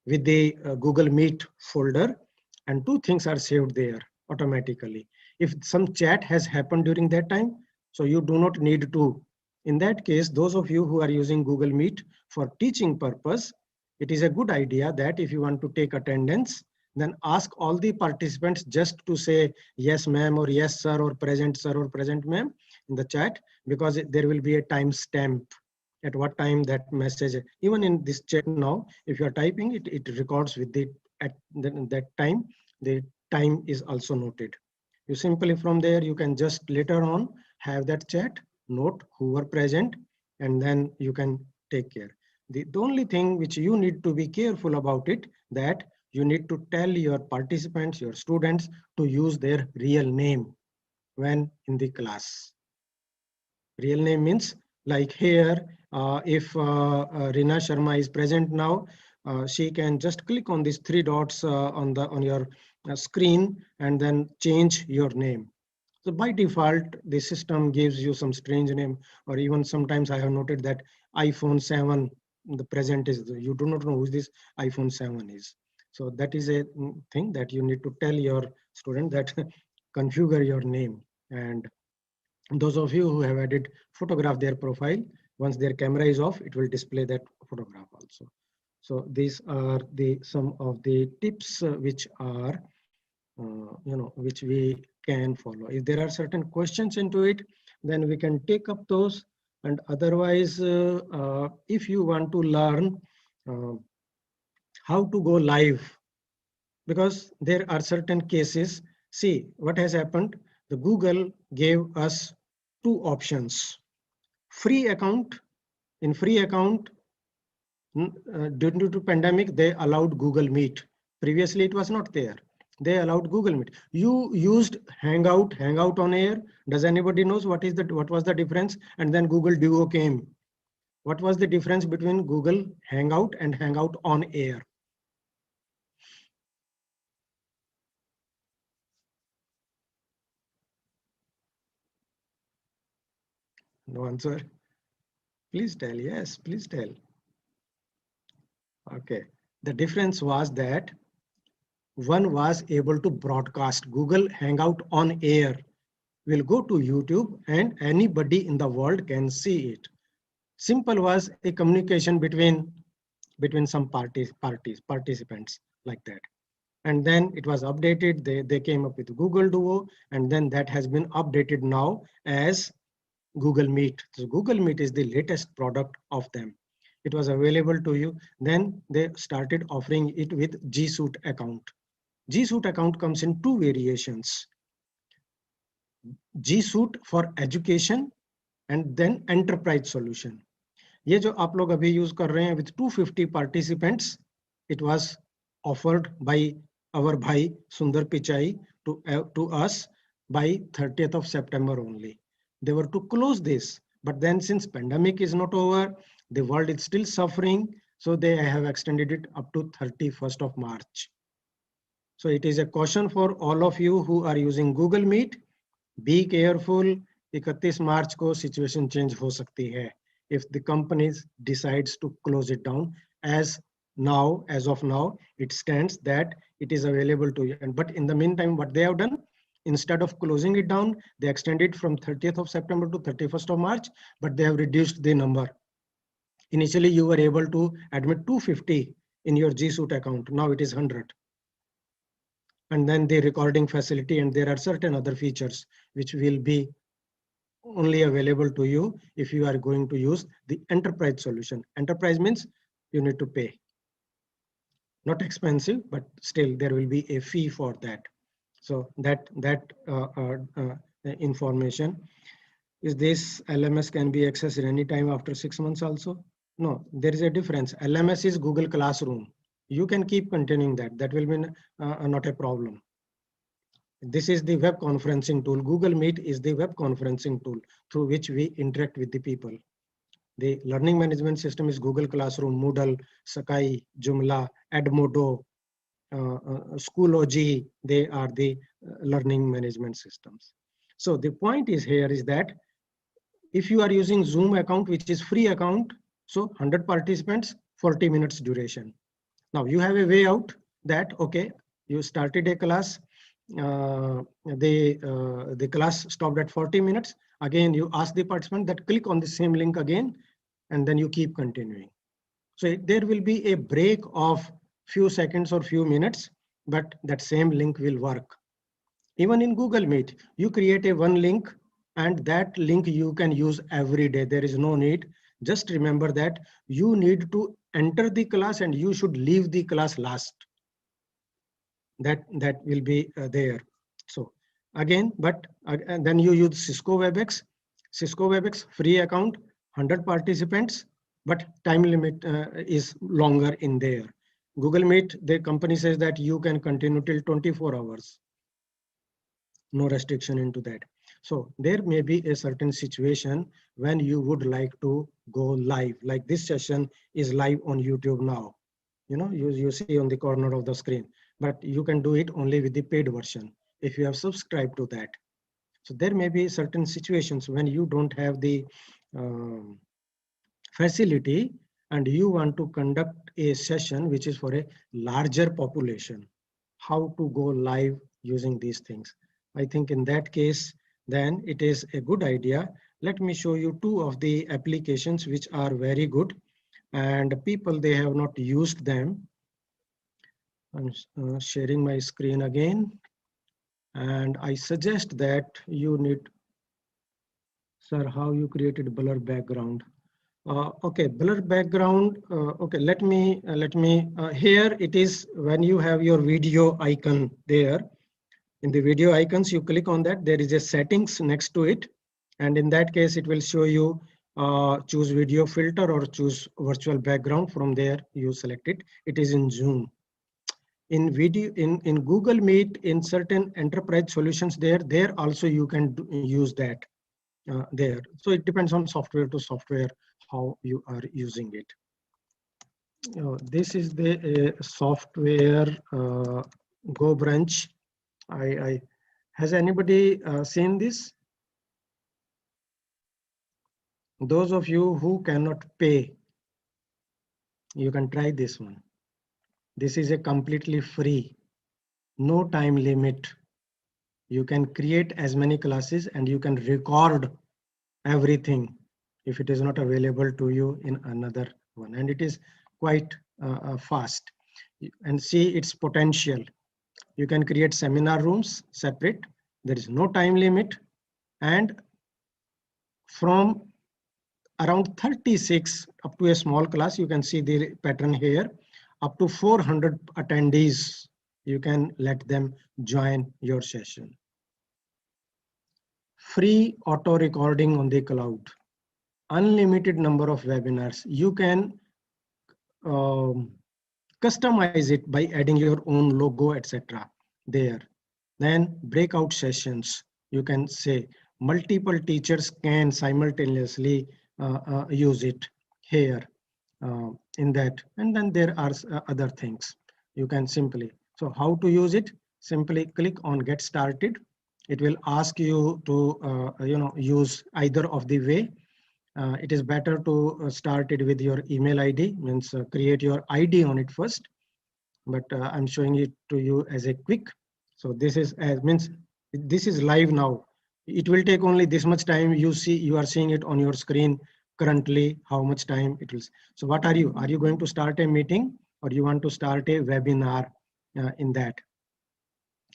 with the Google Meet folder, and two things are saved there automatically. If some chat has happened during that time, so you do not need to. In that case, those of you who are using Google Meet for teaching purpose, it is a good idea that if you want to take attendance, then ask all the participants just to say yes ma'am or yes sir or present ma'am in the chat, because there will be a time stamp at what time that message. Even in this chat now, if you are typing it, it records with the at that time. The time is also noted. You simply from there, you can just later on have that chat, note who were present, and then you can take care. The only thing which you need to be careful about it, that you need to tell your participants, your students, to use their real name when in the class. Real name means, like here, if Rina Sharma is present now, she can just click on these three dots on your screen and then change your name. So by default, the system gives you some strange name, or even sometimes I have noted that iPhone 7, the present is, you do not know who this iPhone 7 is. So that is a thing that you need to tell your student, that configure your name. And those of you who have added photograph their profile, once their camera is off, it will display that photograph also. So these are some of the tips which are, which we can follow. If there are certain questions into it, then we can take up those. And otherwise, if you want to learn how to go live, because there are certain cases, see what has happened. The Google gave us two options. Free account, in free account, due to pandemic, they allowed Google Meet. Previously, it was not there. They allowed Google Meet. You used Hangout on Air. Does anybody knows what was the difference? And then Google Duo came. What was the difference between Google Hangout and Hangout on Air? No answer. Please tell. Yes, please tell. Okay. The difference was that one was able to broadcast. Google Hangout on Air will go to YouTube and anybody in the world can see it. Simple was a communication between some participants like that. And then it was updated. They came up with Google Duo, and then that has been updated now as Google Meet. So Google Meet is the latest product of them. It was available to you. Then they started offering it with G Suite account. G Suite account comes in two variations. G Suite for education and then enterprise solution. ये जो आप लोग अभी use कर रहे हैं with 250 participants, it was offered by our bhai Sundar Pichai to us by 30th of September only. They were to close this, but then since pandemic is not over, the world is still suffering, so they have extended it up to 31st of March. So it is a caution for all of you who are using Google Meet. Be careful. 31 March को situation change हो सकती है if the company decides to close it down. As of now, it stands that it is available to you. But in the meantime, what they have done, instead of closing it down, they extended from 30th of September to 31st of March, but they have reduced the number. Initially, you were able to admit 250 in your G Suite account. Now it is 100. And then the recording facility, and there are certain other features which will be only available to you if you are going to use the enterprise solution. Enterprise means you need to pay. Not expensive, but still there will be a fee for that. So that information. Is this LMS can be accessed anytime after 6 months also? No, there is a difference. LMS is Google Classroom. You can keep continuing that. That will be not a problem. This is the web conferencing tool. Google Meet is the web conferencing tool through which we interact with the people. The learning management system is Google Classroom, Moodle, Sakai, Joomla, Edmodo, Schoology. They are the learning management systems. So the point is here is that if you are using Zoom account, which is free account, so 100 participants, 40 minutes duration. Now you have a way out that, okay, you started a class, the class stopped at 40 minutes. Again, you ask the participant that click on the same link again, and then you keep continuing. So there will be a break of few seconds or few minutes, but that same link will work. Even in Google Meet, you create a one link, and that link you can use every day. There is no need. Just remember that you need to enter the class and you should leave the class last. That will be there. So again, but and then you use Cisco WebEx. Cisco WebEx free account, 100 participants, but time limit is longer in there. Google Meet, the company says that you can continue till 24 hours. No restriction into that. So there may be a certain situation when you would like to go live, like this session is live on YouTube now. You know, you see on the corner of the screen, but you can do it only with the paid version if you have subscribed to that. So there may be certain situations when you don't have the facility and you want to conduct a session which is for a larger population. How to go live using these things. I think in that case, then it is a good idea. Let me show you two of the applications which are very good and people, they have not used them. I'm sharing my screen again. And I suggest that you need, sir, how you created blur background. Okay, blur background. Okay, let me here it is when you have your video icon there. In the video icons, you click on that. There is a settings next to it. And in that case, it will show you choose video filter or choose virtual background. From there, you select it. It is in Zoom. In video, in Google Meet, in certain enterprise solutions there also you can use that there. So it depends on software to software how you are using it. This is the software GoBrunch. Has anybody seen this? Those of you who cannot pay, you can try this one. This is a completely free, no time limit. You can create as many classes and you can record everything if it is not available to you in another one. And it is quite fast. And see its potential. You can create seminar rooms separate. There is no time limit. And from around 36 up to a small class, you can see the pattern here. Up to 400 attendees, you can let them join your session. Free auto recording on the cloud. Unlimited number of webinars. You can customize it by adding your own logo, etc. there. Then breakout sessions. You can say multiple teachers can simultaneously use it here in that. And then there are other things you can simply. So how to use it? Simply click on get started. It will ask you to use either of the way. It is better to start it with your email ID, means create your ID on it first. But I'm showing it to you as a quick. So this is means this is live now. It will take only this much time. You are seeing it on your screen currently, how much time it will. So what are you going to start a meeting or you want to start a webinar in that?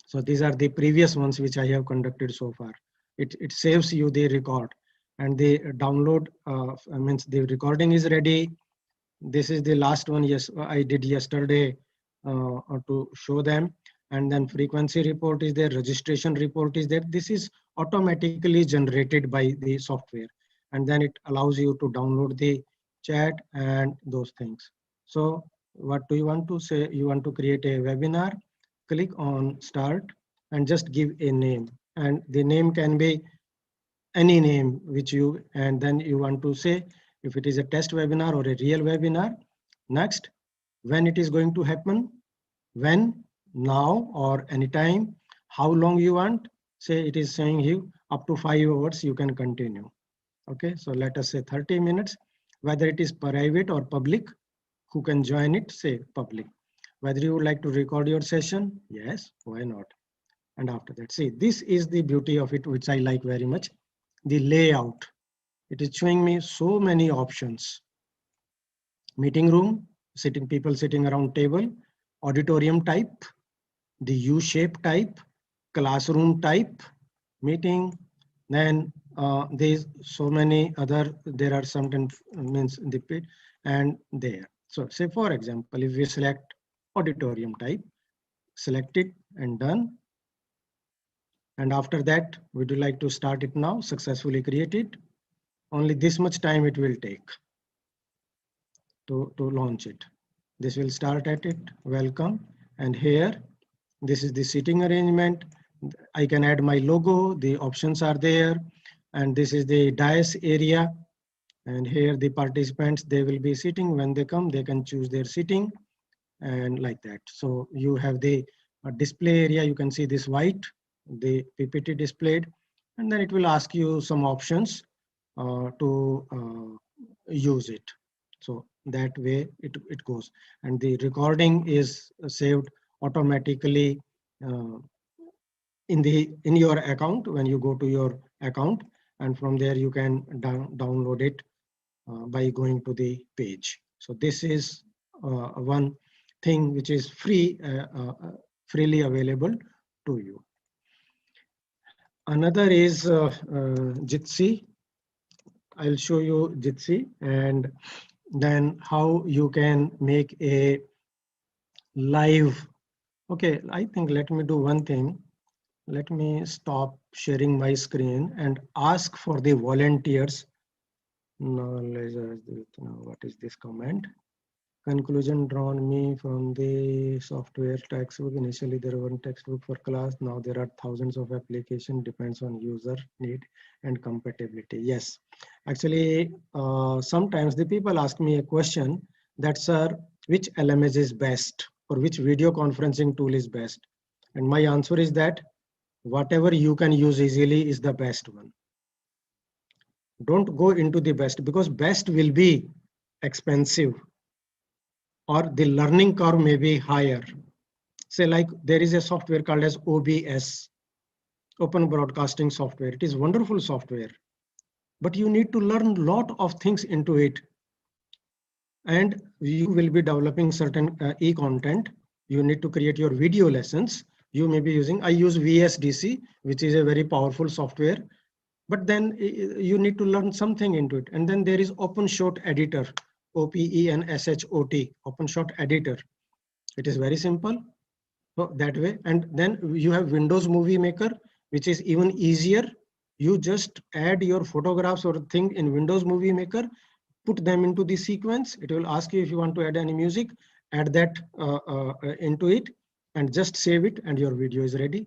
So these are the previous ones which I have conducted so far. It saves you the record and the download means the recording is ready. This is the last one. Yes, I did yesterday to show them. And then frequency report is there, registration report is there. This is automatically generated by the software. And then it allows you to download the chat and those things. So what do you want to say? You want to create a webinar, click on start and just give a name. And the name can be any name which you, and then you want to say if it is a test webinar or a real webinar. Next, when it is going to happen, when, now or anytime, how long you want. Say it is saying you up to 5 hours you can continue. Okay, so let us say 30 minutes, whether it is private or public, who can join it, say public. Whether you would like to record your session, yes, why not? And after that, see, this is the beauty of it, which I like very much. The layout, it is showing me so many options. Meeting room, people sitting around table, auditorium type, the U-shape type, classroom type, meeting. Then there's so many other, there are certain means the pit and there. So say for example, if we select auditorium type, select it and done. And after that, would you like to start it now? Successfully created. Only this much time it will take to launch it. This will start at it. Welcome. And here, this is the seating arrangement. I can add my logo. The options are there. And this is the dais area. And here the participants, they will be sitting. When they come, they can choose their seating and like that. So you have the display area. You can see this white, the PPT displayed. And then it will ask you some options to use it. So that way it goes. And the recording is saved automatically in your account when you go to your account, and from there you can download it by going to the page. So this is one thing which is freely available to you. Another is Jitsi. I'll show you Jitsi and then how you can make a live. Okay, I think let me do one thing. let me stop sharing my screen and ask for the volunteers. Knowledge, what is this comment? Conclusion drawn me from the software textbook. Initially, there was one textbook for class. Now there are thousands of applications. Depends on user need and compatibility. Yes, actually, sometimes the people ask me a question that, sir, which LMS is best or which video conferencing tool is best? And my answer is that whatever you can use easily is the best one. Don't go into the best, because best will be expensive or the learning curve may be higher. Say like there is a software called as OBS, Open Broadcasting Software. It is wonderful software, but you need to learn a lot of things into it. And you will be developing certain e-content. You need to create your video lessons. You may be using, I use VSDC, which is a very powerful software, but then you need to learn something into it. And then there is OpenShot Editor, OpenShot, OpenShot Editor. It is very simple. So that way. And then you have Windows Movie Maker, which is even easier. You just add your photographs or thing in Windows Movie Maker, put them into the sequence. It will ask you if you want to add any music, add that into it and just save it and your video is ready.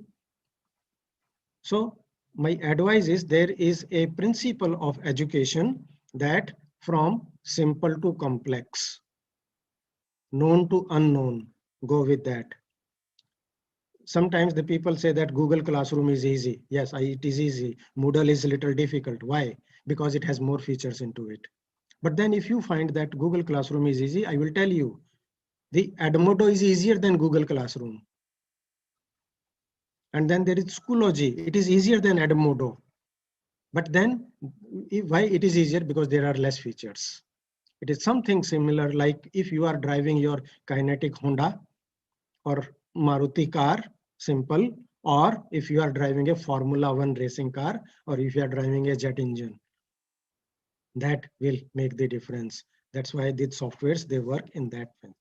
So my advice is there is a principle of education that from simple to complex, known to unknown, go with that. Sometimes the people say that Google Classroom is easy. Yes, it is easy. Moodle is a little difficult. Why? Because it has more features into it. But then if you find that Google Classroom is easy, I will tell you, the Edmodo is easier than Google Classroom. And then there is Schoology. It is easier than Edmodo. But then why it is easier? Because there are less features. It is something similar like if you are driving your Kinetic Honda or Maruti car, simple, or if you are driving a Formula 1 racing car, or if you are driving a jet engine, that will make the difference. That's why these softwares, they work in that way.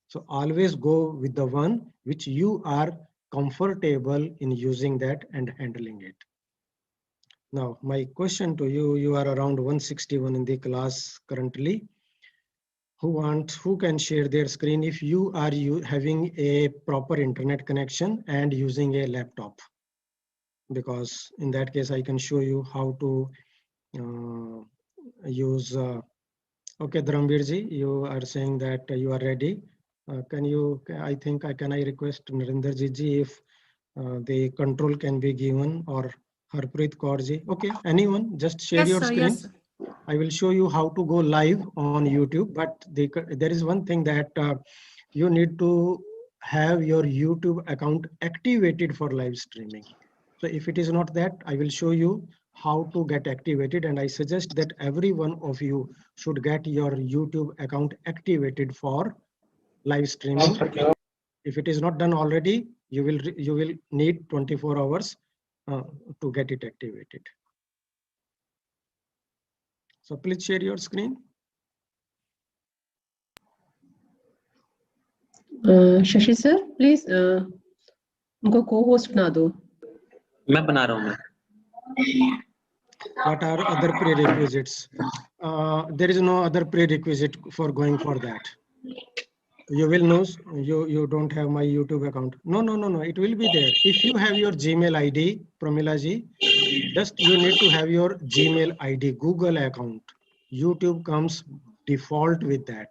So always go with the one which you are comfortable in using that and handling it. Now, my question to you, you are around 161 in the class currently. Who can share their screen if you are having a proper internet connection and using a laptop? Because in that case, I can show you how to use. Okay, Dharamveer, you are saying that you are ready. Can I request Narinder ji if the control can be given, or Harpreet Kaur ji? Okay, anyone, just share your screen. Yes, sir. I will show you how to go live on YouTube, but there is one thing that you need to have your YouTube account activated for live streaming. So if it is not that, I will show you how to get activated, and I suggest that every one of you should get your YouTube account activated for live streaming. If it is not done already, you will need 24 hours to get it activated. So please share your screen. Shashi sir, please उनको co-host बना दो. मैं बना रहा हूँ. What are other prerequisites? There is no other prerequisite for going for that. You will know you don't have my YouTube account. No. It will be there. If you have your Gmail ID, Pramila ji, just you need to have your Gmail ID, Google account. YouTube comes default with that.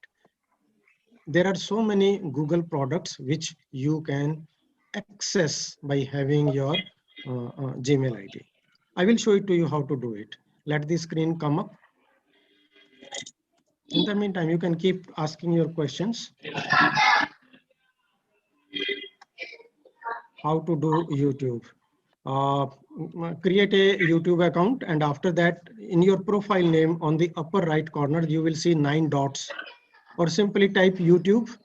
There are so many Google products which you can access by having your Gmail ID. I will show it to you how to do it. Let the screen come up. In the meantime, you can keep asking your questions. How to do YouTube? Create a YouTube account, and after that, in your profile name on the upper right corner, you will see 9 dots, or simply type YouTube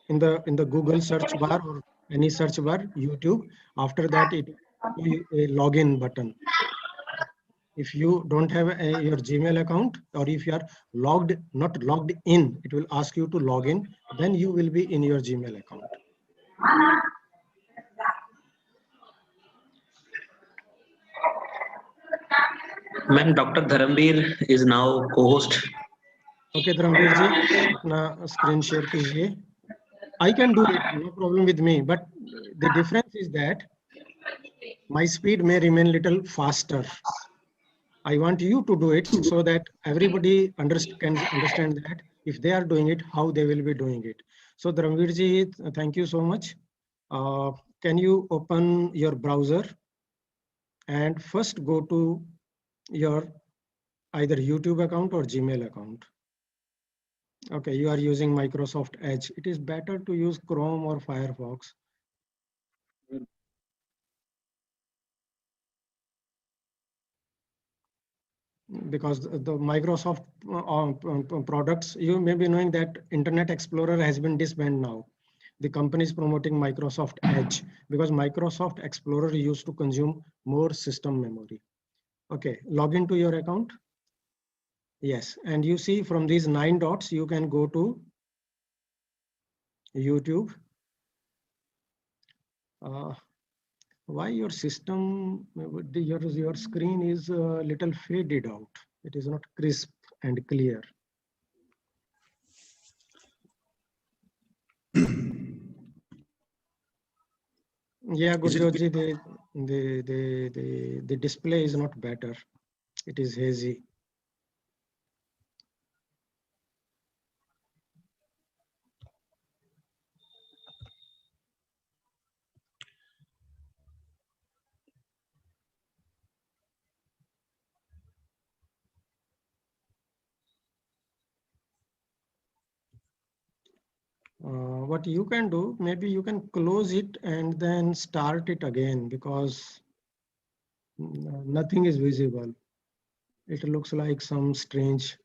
in the Google search bar or any search bar, YouTube. After that, it will be a login button. If you don't have your Gmail account, or if you are not logged in, it will ask you to log in. Then you will be in your Gmail account. Ma'am doctor Dharmveer is now co-host. Okay, Dharmveer ji अपना screen share कीजिए. I can do it, no problem with me, but the difference is that my speed may remain little faster. I want you to do it so that everybody can understand that if they are doing it, how they will be doing it. So Dharamveer ji, thank you so much. Can you open your browser and first go to your either YouTube account or Gmail account. Okay, you are using Microsoft Edge. It is better to use Chrome or Firefox. Because the Microsoft products, you may be knowing that Internet Explorer has been disbanded now. The company is promoting Microsoft Edge because Microsoft Explorer used to consume more system memory. Okay, log into your account. Yes, and you see from these 9 dots, you can go to YouTube. Why your system, your screen is a little faded out. It is not crisp and clear. Yeah, Gurjotji, the display is not better. It is hazy. What you can do, maybe you can close it and then start it again because nothing is visible. It looks like some strange.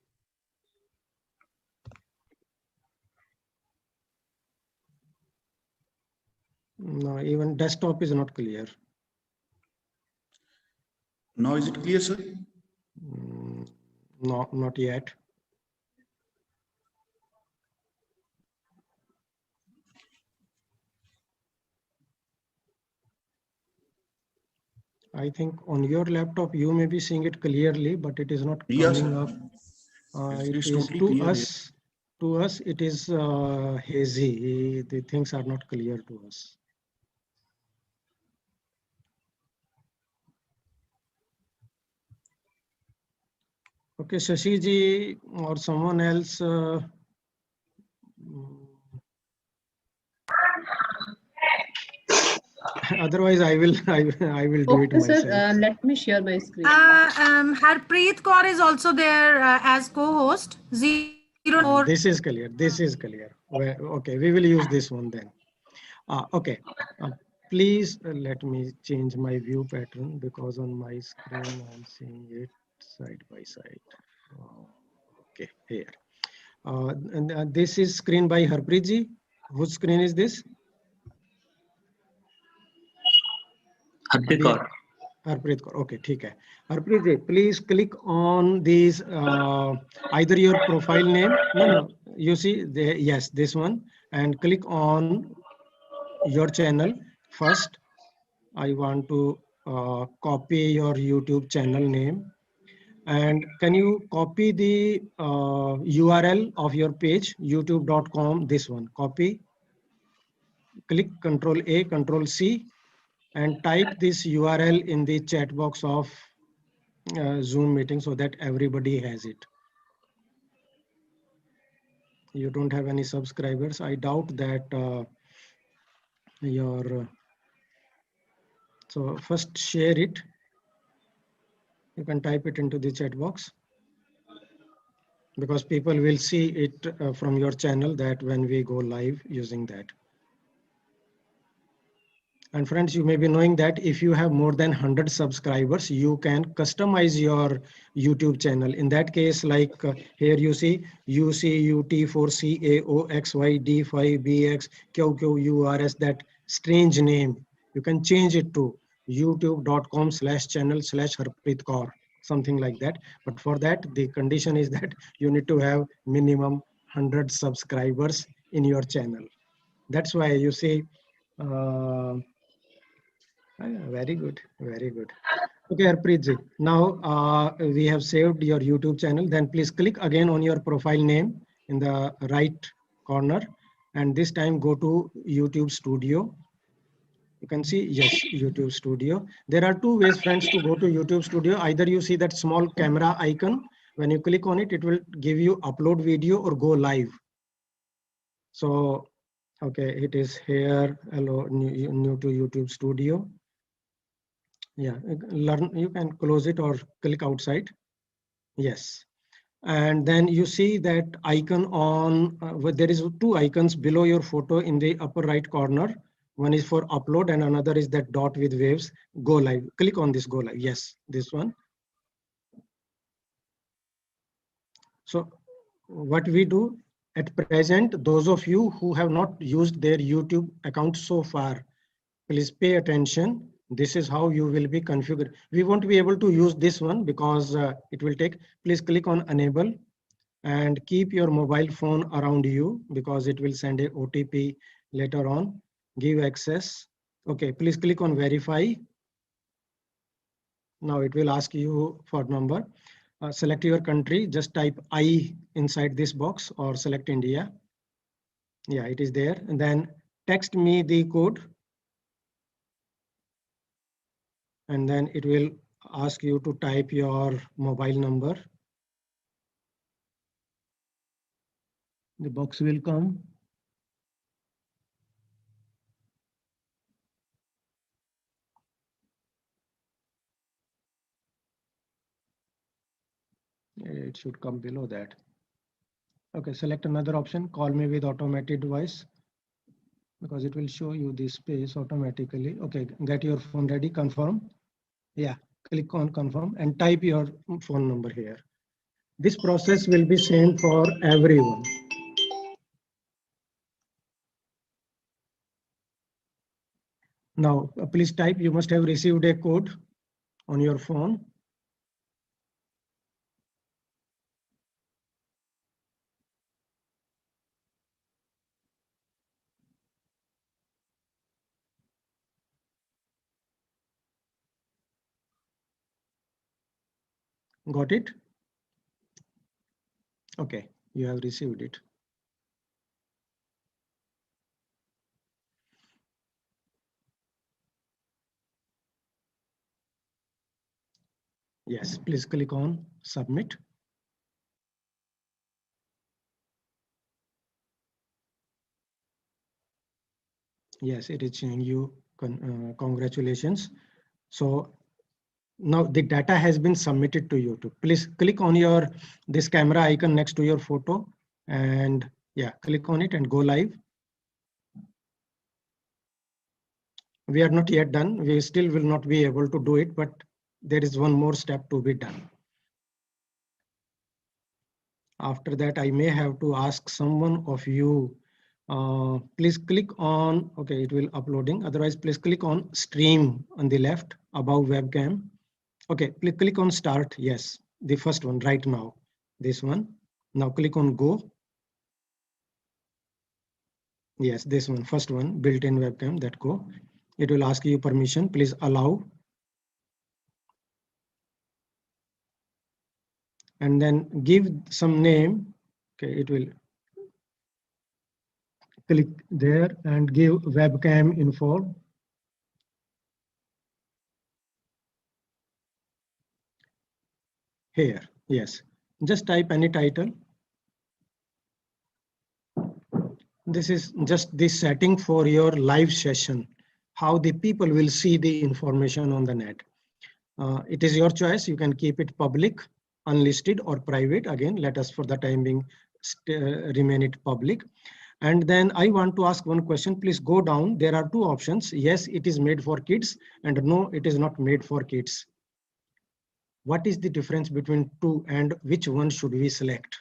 No, even desktop is not clear. Now is it clear, sir? No, not yet. I think on your laptop you may be seeing it clearly, but it is not coming up. It is totally to clear, us. To us, it is hazy. The things are not clear to us. Okay, Shashi ji or someone else. Otherwise, I will do it Okay, sir. myself. Let me share my screen. Harpreet Kaur is also there as co-host. 04. This is clear. This is clear. Well, okay, we will use this one then. Okay. Please let me change my view pattern because on my screen I'm seeing it side by side. Okay, here. And this is screen by Harpreet ji. Whose screen is this? Harpreet Kaur. Harpreet Kaur. Okay, ठीक है. Harpreet ji, please click on these either your profile name. No. You see, yes, this one, and click on your channel first. I want to copy your YouTube channel name. And can you copy the URL of your page, youtube.com, this one, copy, click Control A, Control C, and type this URL in the chat box of Zoom meeting so that everybody has it. You don't have any subscribers. I doubt that so first share it. You can type it into the chat box because people will see it from your channel that when we go live using that. And friends, you may be knowing that if you have more than 100 subscribers, you can customize your YouTube channel. In that case, like here you see UCUT4CAOXYD5BX QQURS, that strange name. You can change it to youtube.com/channel/Harpreet Kaur, something like that. But for that, the condition is that you need to have minimum 100 subscribers in your channel. That's why you see, very good, very good. Okay, Harpreet ji. Now we have saved your YouTube channel. Then please click again on your profile name in the right corner, and this time go to YouTube Studio. You can see, yes, YouTube Studio. There are two ways, friends, to go to YouTube Studio. Either you see that small camera icon. When you click on it, it will give you upload video or go live. So, okay, it is here. Hello, new to YouTube Studio. Yeah, learn. You can close it or click outside. Yes. And then you see that icon on, there is two icons below your photo in the upper right corner. One is for upload and another is that dot with waves. Go live. Click on this, go live. Yes, this one. So what we do at present, those of you who have not used their YouTube account so far, please pay attention. This is how you will be configured. We won't be able to use this one because it will take, please click on enable and keep your mobile phone around you because it will send a OTP later on. Give access. Okay, please click on verify. Now it will ask you for number. Select your country, just type I inside this box or select India. Yeah, it is there. And then text me the code. And then it will ask you to type your mobile number. The box will come. It should come below that. Okay, select another option, call me with automated voice, because it will show you the space automatically. Okay, get your phone ready, confirm. Yeah, click on confirm and type your phone number here. This process will be same for everyone. Now, please type, you must have received a code on your phone. Got it? Okay, you have received it. Yes, please click on submit. Yes, it is showing you congratulations. So now the data has been submitted to YouTube. Please click on your this camera icon next to your photo and yeah, click on it and go live. We are not yet done. We still will not be able to do it, but there is one more step to be done. After that, I may have to ask someone of you, please click on, okay, it will uploading. Otherwise, please click on stream on the left above webcam. Okay, please click on start. Yes, the first one right now, this one. Now click on go. Yes, this one, first one, built-in webcam, that go. It will ask you permission, please allow. And then give some name. Okay, it will click there and give webcam info. Here, yes, just type any title. This is just the setting for your live session, how the people will see the information on the net. It is your choice. You can keep it public, unlisted or private. Again, let us for the time being remain it public. And then I want to ask one question. Please go down. There are two options. Yes, it is made for kids, and no, it is not made for kids. What is the difference between two and which one should we select?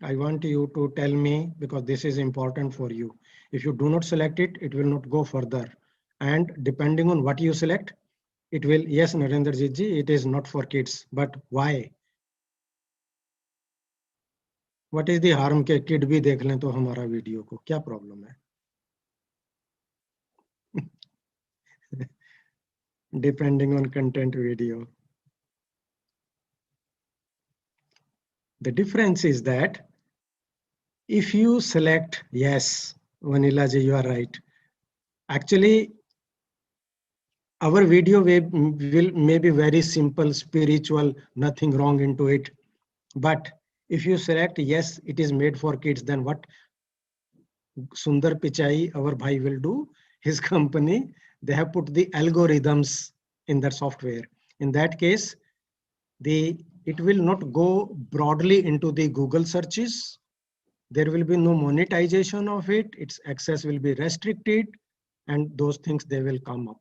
I want you to tell me because this is important for you. If you do not select it, it will not go further. And depending on what you select, it will, yes, Narendra ji, it is not for kids, but why? What is the harm के kid भी देख लें तो हमारा video को क्या problem है? depending on content video. The difference is that if you select yes, Vanilla ji, you are right. Actually, our video may be very simple, spiritual, nothing wrong into it. But if you select yes, it is made for kids, then what Sundar Pichai, our bhai, will do? His company, they have put the algorithms in that software. In that case, it will not go broadly into the Google searches. There will be no monetization of it. Its access will be restricted, and those things, they will come up.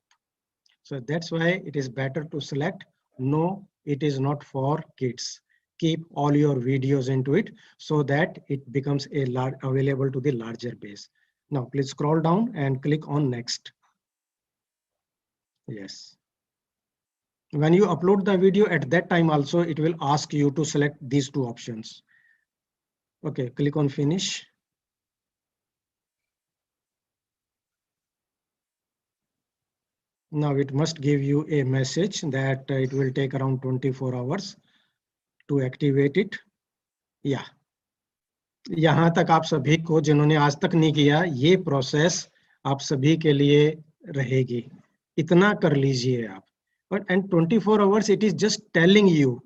So that's why it is better to select no, it is not for kids. Keep all your videos into it so that it becomes available to the larger base. Now please scroll down and click on next. Yes. When you upload the video, at that time also it will ask you to select these two options. Okay, click on finish. Now it must give you a message that it will take around 24 hours to activate it. Yeah. यहाँ तक आप सभी को जिन्होंने आज तक नहीं किया, ये प्रोसेस आप सभी के लिए रहेगी. इतना कर लीजिए आप. But and 24 hours, it is just telling you.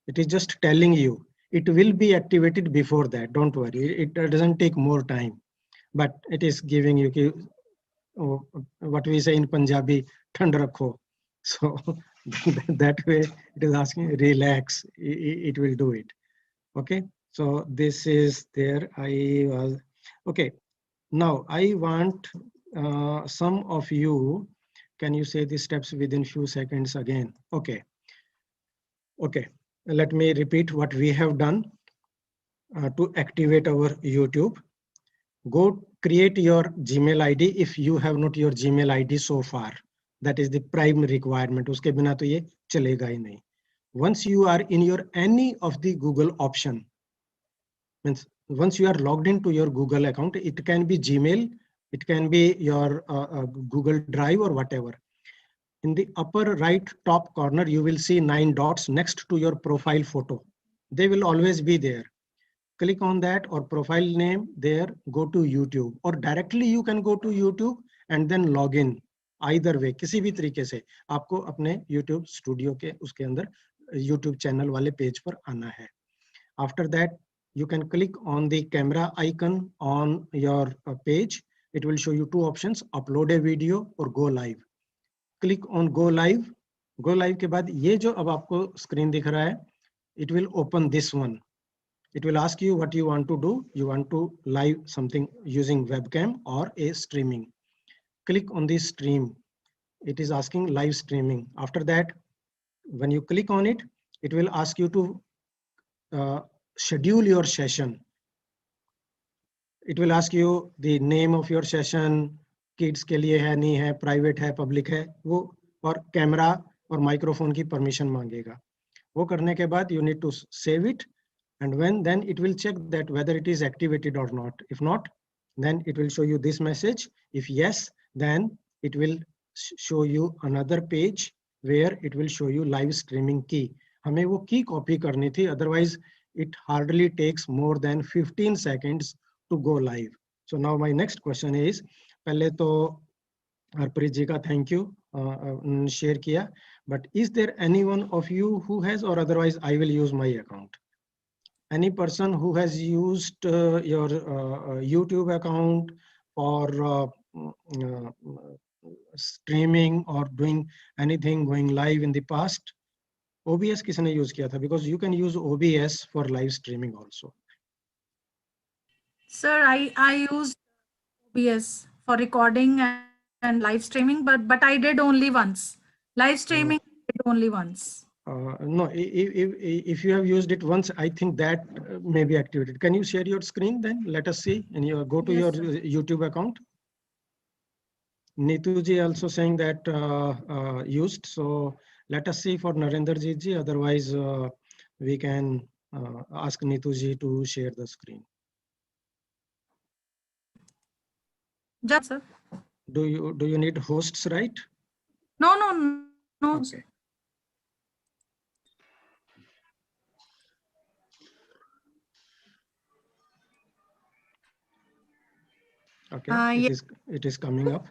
It is just telling you. It will be activated before that. Don't worry. It doesn't take more time. But it is giving you what we say in Punjabi, thand rakho. So that way it is asking relax. It will do it. Okay. So this is there. Okay. Now I want some of you. Can you say the steps within few seconds again? Okay. Okay. Let me repeat what we have done to activate our YouTube. Go create your Gmail ID if you have not your Gmail ID so far. That is the prime requirement. Uske bina to ye chalega hi nahi. Once you are in your any of the Google option, means once you are logged into your Google account, it can be Gmail, it can be your Google Drive or whatever. In the upper right top corner, you will see 9 dots next to your profile photo. They will always be there. Click on that or profile name there, go to YouTube, or directly you can go to YouTube and then log in. Either way, किसी भी तरीके से आपको अपने YouTube studio के उसके अंदर YouTube channel वाले page पर आना है. After that, you can click on the camera icon on your page. It will show you two options, upload a video or go live. Click on go live. Go live के बाद ये जो अब आपको screen दिख रहा है, it will open this one. It will ask you what you want to do. You want to live something using webcam or a streaming. Click on this stream. It is asking live streaming. After that, when you click on it, it will ask you to schedule your session. It will ask you the name of your session, kids के लिए है नहीं है, private है, public है, वो और camera और microphone की permission मांगेगा. वो करने के बाद you need to save it. And then it will check that whether it is activated or not. If not, then it will show you this message. If yes, then it will show you another page where it will show you live streaming key. हमें वो key copy करनी थी. Otherwise, it hardly takes more than 15 seconds to go live. So now my next question is, पहले तो हरप्रीत जी का thank you share किया. But is there anyone of you who has, or otherwise I will use my account? Any person who has used your YouTube account for streaming or doing anything going live in the past? OBS किसने use किया था? Because you can use OBS for live streaming also. Sir, I used OBS for recording and live streaming, but I did only once. Live streaming I did only once. No, if you have used it once, I think that may be activated. Can you share your screen then? Let us see. And you go to Yes, your sir. YouTube account. Neetu ji also saying that used. So let us see for Narendra ji. Otherwise, we can ask Neetu ji to share the screen. Just, sir. Do you need hosts, right? No, No, Okay. Okay, it is coming up.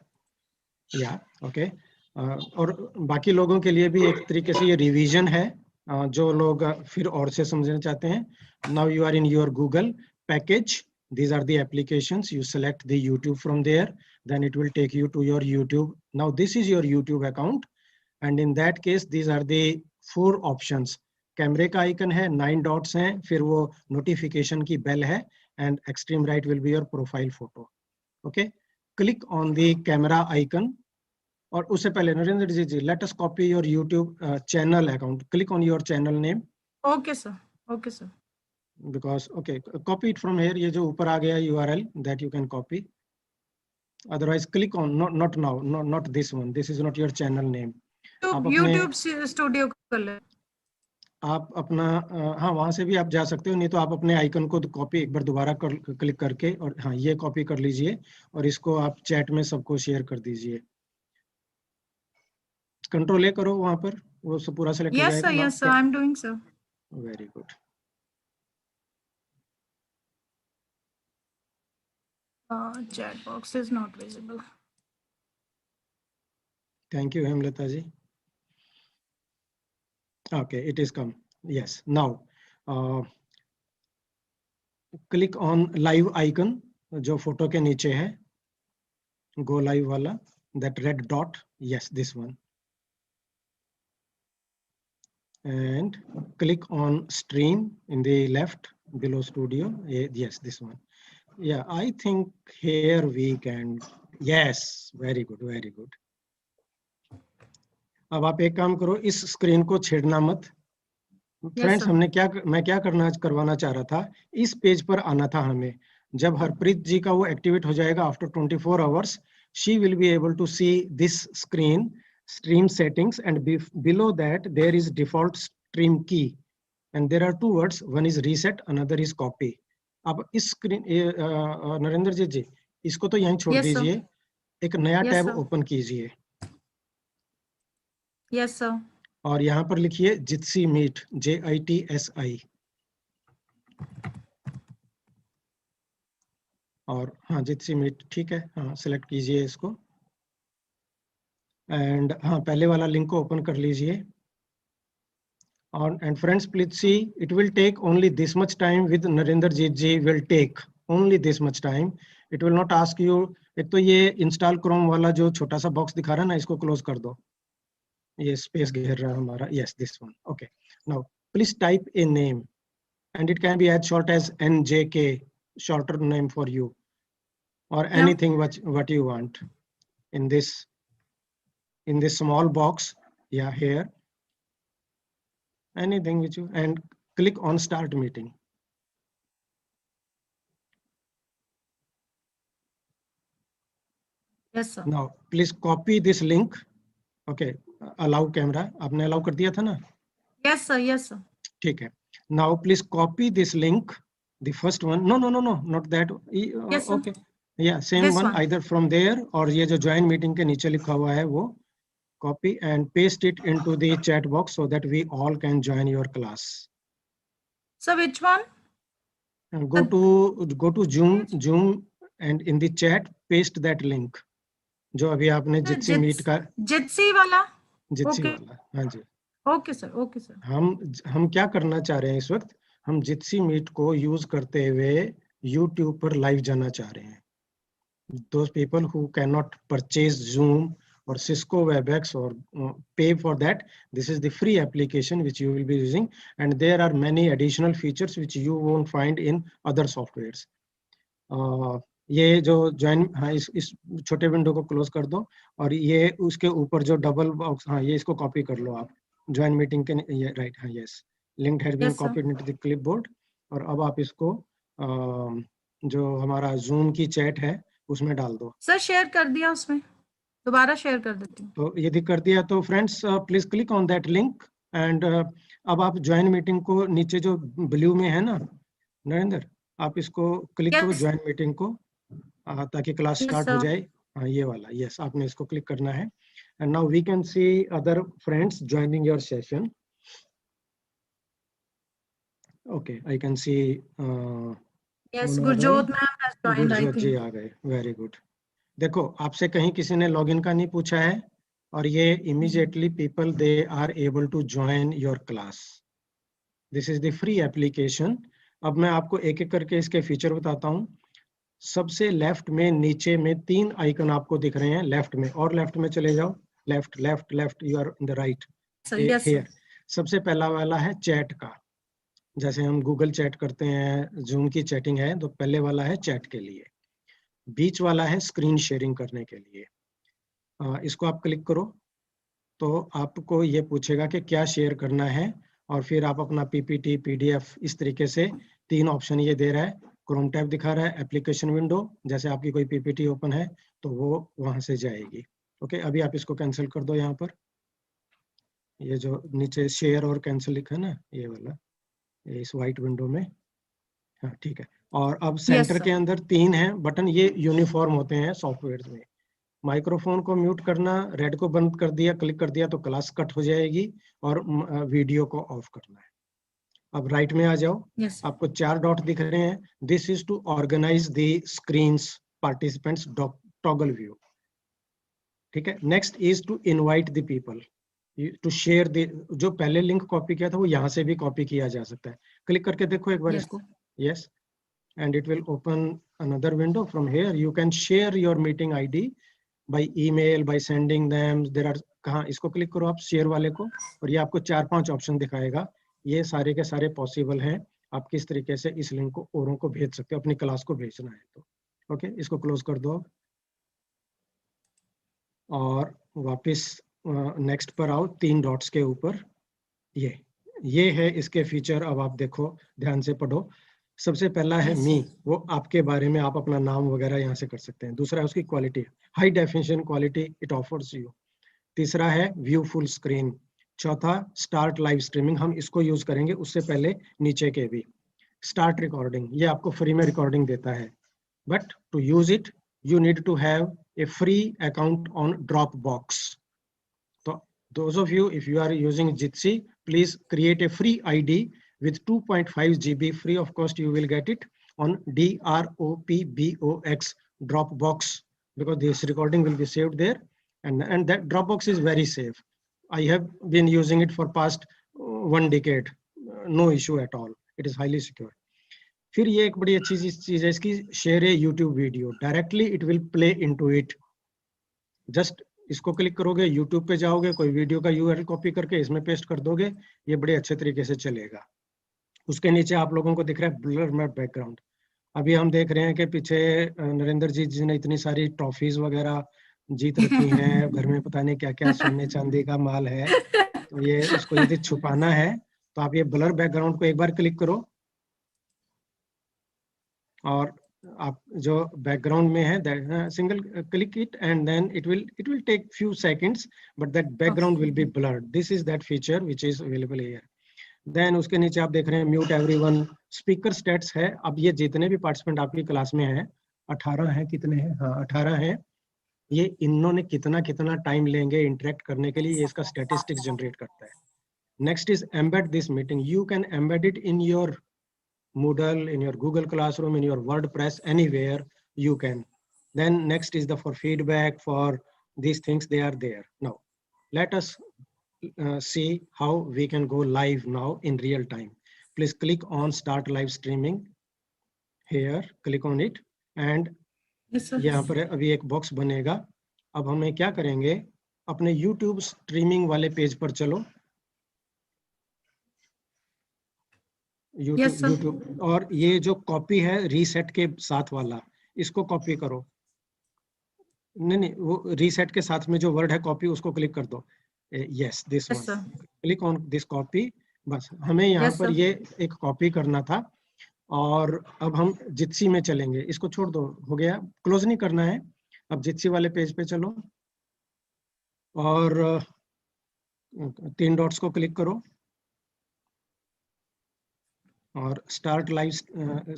Yeah, okay. और बाकी लोगों के लिए भी एक तरीके से ये रिवीजन है, जो लोग फिर और से समझना चाहते हैं. Now you are in your Google package. These are the applications. You select the YouTube from there. Then it will take you to your YouTube. Now this is your YouTube account. And in that case, these are the 4 options. कैमरे का icon है, 9 dots हैं, फिर वो notification की bell है, and extreme right will be your profile photo. Okay, click on the camera icon. और उससे पहले Narendra ji, let us copy your YouTube channel account. Click on your channel name. Okay, sir. Okay, sir. Because okay, copy it from here. ये जो ऊपर आ गया URL, that you can copy. Otherwise, click on not now, not this one. This is not your channel name. YouTube Studio कर ले. आप अपना हाँ, वहां से भी आप जा सकते हो, नहीं तो आप अपने आइकन को कॉपी एक बार दोबारा क्लिक करके, और हाँ, ये कॉपी कर लीजिए और इसको आप चैट में सबको शेयर कर दीजिए. कंट्रोल ए करो वहां पर, वो सब पूरा सेलेक्ट हो जाएगा. Yes, sir. I'm doing, sir. Very good. Chat box is not visible. Thank you, Hemlata ji. Okay, it is come. Yes. Now, click on live icon, जो फोटो के नीचे है, go live वाला, that red dot. Yes, this one. And click on stream in the left below studio. Yes, this one. Yeah, I think here we can. Yes, very good, very good. अब आप एक काम करो, इस screen को छेड़ना मत. Friends, मैं क्या करवाना चाह रहा था, इस पेज पर आना था हमें. जब हरप्रीत जी का वो एक्टिवेट हो जाएगा after 24 hours, she will be able to see this screen, stream settings, and below that there is default stream key, and there are 2 words, one is reset, another is copy. अब इस screen Narendra जी, इसको तो यहीं छोड़ दीजिए, एक नया tab open कीजिए. Yes, sir. और यहाँ पर लिखिए जित्सी मीट, JITSI. और हाँ, जित्सी मीट ठीक है, हाँ, सेलेक्ट कीजिए इसको. एंड हाँ, पहले वाला लिंक को ओपन कर लीजिए. और and friends, please see, it will take only this much time. With Narendra ji will take only this much time. It will not ask you. एक तो ये इंस्टॉल क्रोम वाला जो छोटा सा बॉक्स दिखा रहा है ना, इसको क्लोज कर दो, ये स्पेस घेर रहा है हमारा. Yes, this one. Okay, now please type a name, and it can be as short as NJK, shorter name for you, or anything what you want in this small box. Yeah, here, anything which you, and click on start meeting. Yes, sir. Now please copy this link. Okay, allow camera, आपने allow कर दिया था ना? Yes, sir. Yes, sir. ठीक है. Now please copy this link, the first one. No, not that. Yes, sir. Okay, yeah, same This one, one. either from there, और ये जो join meeting के नीचे लिखा हुआ है वो copy and paste it into the chat box so that we all can join your class. So which one? And go to Zoom and in the chat paste that link जो अभी आपने जित्सी meet का, जित्सी वाला. Jitsi वाला. हाँ जी. Okay sir, okay sir. हम क्या करना चाह रहे हैं इस वक्त, हम जित्सी मीट को यूज करते हुए YouTube पर लाइव जाना चाह रहे हैं. Those people who cannot purchase Zoom or Cisco WebEx or pay for that, this is the free application which you will be using, and there are many additional features which you won't find in other softwares. ये जो join, हाँ, इस छोटे window को close कर दो, और ये उसके ऊपर जो डबल बॉक्स, हाँ, ये इसको कॉपी कर लो आप ज्वाइन मीटिंग के, ये राइट, हाँ, yes, link has been copied into the clipboard. और अब आप इसको जो हमारा जूम की चैट है उसमें डाल दो. सर शेयर कर दिया, उसमें दोबारा शेयर कर देती हूँ. तो यदि कर दिया तो friends please click on that link, and अब आप ज्वाइन मीटिंग को नीचे जो ब्लू में है ना नरेंद्र, आप इसको क्लिक करो ज्वाइन मीटिंग को, ताकि क्लास स्टार्ट हो जाए. हाँ, ये वाला, यस, आपने इसको क्लिक करना है. And now we can see other friends joining your session. Okay, I can see. Yes, कौन आ Gurjot गए? ma'am has joined, I Gurjot ji think. आ गए, वेरी गुड। देखो आपसे कहीं किसी ने लॉगिन का नहीं पूछा है और ये immediately people they are able to join your class. This is the free application. अब मैं आपको एक एक करके इसके फीचर बताता हूँ। सबसे लेफ्ट में नीचे में 3 आइकन आपको दिख रहे हैं, लेफ्ट में, और लेफ्ट में चले जाओ, left left left, you are in the right Yes, sir. Here. सबसे पहला वाला है चैट का, जैसे हम गूगल चैट करते हैं, जूम की चैटिंग है, तो पहले वाला है चैट के लिए। बीच वाला है स्क्रीन शेयरिंग करने के लिए। इसको आप क्लिक करो तो आपको ये पूछेगा कि क्या शेयर करना है, और फिर आप अपना पीपीटी, पीडीएफ, इस तरीके से 3 ऑप्शन ये दे रहा है। क्रोम टैब दिखा रहा है, एप्लीकेशन विंडो, जैसे आपकी कोई पीपीटी ओपन है तो वो वहां से जाएगी। ओके, अभी आप इसको कैंसिल कर दो। यहाँ पर ये जो नीचे शेयर और कैंसिल लिखा है ना, ये वाला, इस वाइट विंडो में, हाँ ठीक है। और अब सेंटर sir. के अंदर 3 हैं बटन, ये यूनिफॉर्म होते हैं सॉफ्टवेयर में। माइक्रोफोन को म्यूट करना, रेड को बंद कर दिया, क्लिक कर दिया तो क्लास कट हो जाएगी, और वीडियो को ऑफ करना है। अब राइट में आ जाओ। Yes, sir. आपको 4 डॉट दिख रहे हैं। This is to organise the screens participants toggle view. ठीक है। Next is to invite the people to share the, जो पहले लिंक कॉपी किया था वो यहाँ से भी कॉपी किया जा सकता है। क्लिक करके देखो एक बार Yes. इसको। Yes, and it will open another window. From here you can share your meeting ID by email, by sending them. There are, कहाँ, इसको क्लिक करो आप शेयर वाले को, और ये आपको 4-5 ऑप्शन दिखाएगा। ये सारे के सारे पॉसिबल हैं। आप किस तरीके से इस लिंक को औरों को भेज सकते हो, अपनी क्लास को भेजना है तो। ओके, इसको क्लोज कर दो और वापस नेक्स्ट पर आओ, 3 डॉट्स के ऊपर। ये है इसके फीचर। अब आप देखो, ध्यान से पढ़ो। सबसे पहला है मी, वो आपके बारे में, आप अपना नाम वगैरह यहाँ से कर सकते हैं। दूसरा है उसकी quality, high definition quality it offers you. तीसरा है व्यू फुल स्क्रीन। चौथा स्टार्ट लाइव स्ट्रीमिंग, हम इसको यूज करेंगे, उससे पहले नीचे के भी। स्टार्ट रिकॉर्डिंग, ये आपको फ्री में रिकॉर्डिंग देता है, but to use it you need to have a free account on Dropbox. So those of you, if you are using Jitsi, please create a free ID with 2.5 GB free of cost. You will get it on Dropbox Dropbox, because this recording will be saved there, and that Dropbox is very safe. I have been using it for past 1 decade, no issue at all. It is highly secure. फिर ये एक बड़ी अच्छी चीज है इसकी, share A YouTube video, directly it will play into it. Just इसको click करोगे, यूट्यूब पे जाओगे, कोई वीडियो का यूआरएल कॉपी करके इसमें पेस्ट कर दोगे, ये बड़े अच्छे तरीके से चलेगा। उसके नीचे आप लोगों को दिख रहा है ब्लर मैप बैकग्राउंड। अभी हम देख रहे हैं कि पीछे नरेंद्र जी ने इतनी सारी ट्रॉफीज वगैरह जीत रखी हैं, घर में पता नहीं क्या क्या सोने चांदी का माल है, तो ये उसको यदि छुपाना है तो आप ये ब्लर बैकग्राउंड को एक बार क्लिक करो, और आप जो बैकग्राउंड में है single click it, and then it will take few seconds, but that background will be blurred. This is that feature which is available here. Then उसके नीचे आप देख रहे हैं म्यूट एवरीवन, स्पीकर स्टेट्स है। अब ये जितने भी पार्टिसिपेंट आपकी क्लास में हैं, 18 हैं, कितने हैं, हाँ 18 हैं, ये इन्होंने कितना टाइम लेंगे इंटरेक्ट करने के लिए, ये इसका स्टैटिस्टिक्स जनरेट करता है। Next is embed this meeting, you can embed it in your Moodle, in your Google Classroom, in your WordPress, anywhere you can. Then next is the for feedback, for these things, they are there. Now let us see how we can go live now in real time. Please click on start live streaming here, click on it, and Yes, sir. यहाँ पर अभी एक box बनेगा। अब हमें क्या करेंगे, अपने YouTube स्ट्रीमिंग वाले पेज पर चलो, Yes, sir. YouTube, और ये जो कॉपी है रीसेट के साथ वाला, इसको कॉपी करो। नहीं, वो रीसेट के साथ में जो वर्ड है कॉपी, उसको क्लिक कर दो। Yes, this Yes, sir. One, click on this copy. बस हमें यहाँ Yes, पर sir. ये एक कॉपी करना था, और अब हम जित्सी में चलेंगे। इसको छोड़ दो, हो गया, क्लोज नहीं करना है। अब जित्सी वाले पेज पे चलो और 3 डॉट्स को क्लिक करो और start live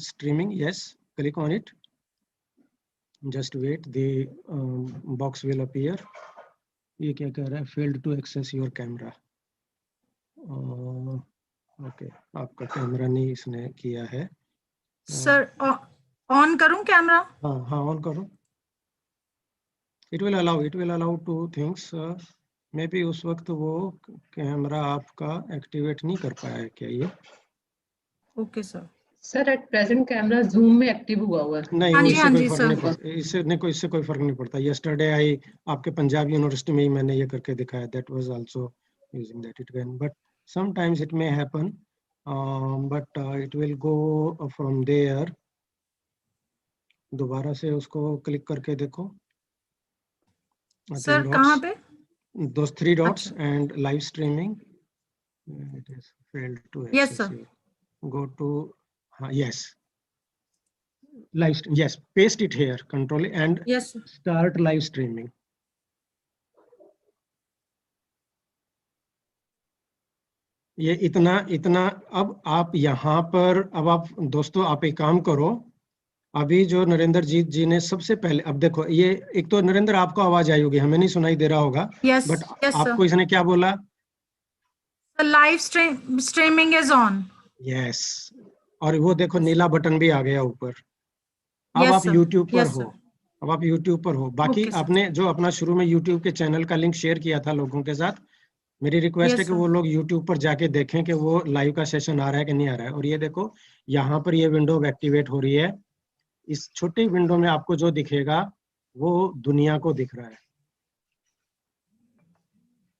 streaming. Yes, click on it. Just wait, the box will appear. ये क्या कह रहा है? Failed to access your camera. Okay, आपका कैमरा नहीं इसने किया है। सर ऑन करूं कैमरा? हाँ हाँ, ऑन करो। It will allow two things. Maybe उस वक्त वो कैमरा आपका एक्टिवेट नहीं कर पाया है क्या ये? Okay sir. Sir at present camera zoom में एक्टिव हुआ हुआ है। नहीं, हाँ जी, इससे हाँ कोई जी, फर्क सर। नहीं पड़ता। इससे कोई फर्क नहीं पड़ता। यस्टरडे आई आपके पंजाब यूनिवर्सिटी में ही मैंने ये करके दिखाया। That was also using that. It can, but sometimes it may happen, but it will go from there. दोबारा से उसको क्लिक करके देखो। सर कहाँ पे? Those 3 dots अच्छा। and live streaming. It is failed to Yes, access sir. here. Go to yes, live stream. Yes, paste it here. Control and Yes, sir. start live streaming. ये इतना अब आप यहाँ पर, अब आप दोस्तों आप एक काम करो। अभी जो नरेंद्र जीत जी ने सबसे पहले, अब देखो ये एक तो नरेंद्र आपको आवाज आई होगी, हमें नहीं सुनाई दे रहा होगा। Yes, but yes, sir. आपको इसने क्या बोला? The live streaming is on. Yes, और वो देखो नीला बटन भी आ गया ऊपर। अब Yes, आप sir. YouTube पर Yes, हो। sir. अब आप YouTube पर हो। बाकी Okay, sir. आपने जो अपना शुरू में YouTube के चैनल का लिंक शेयर किया था लोगों के साथ, मेरी रिक्वेस्ट Yes, है कि sir. वो लोग YouTube पर जाके देखें कि वो लाइव का सेशन आ रहा है कि नहीं आ रहा है। और ये देखो यहाँ पर ये विंडो एक्टिवेट हो रही है। इस छोटी विंडो में आपको जो दिखेगा वो दुनिया को दिख रहा है।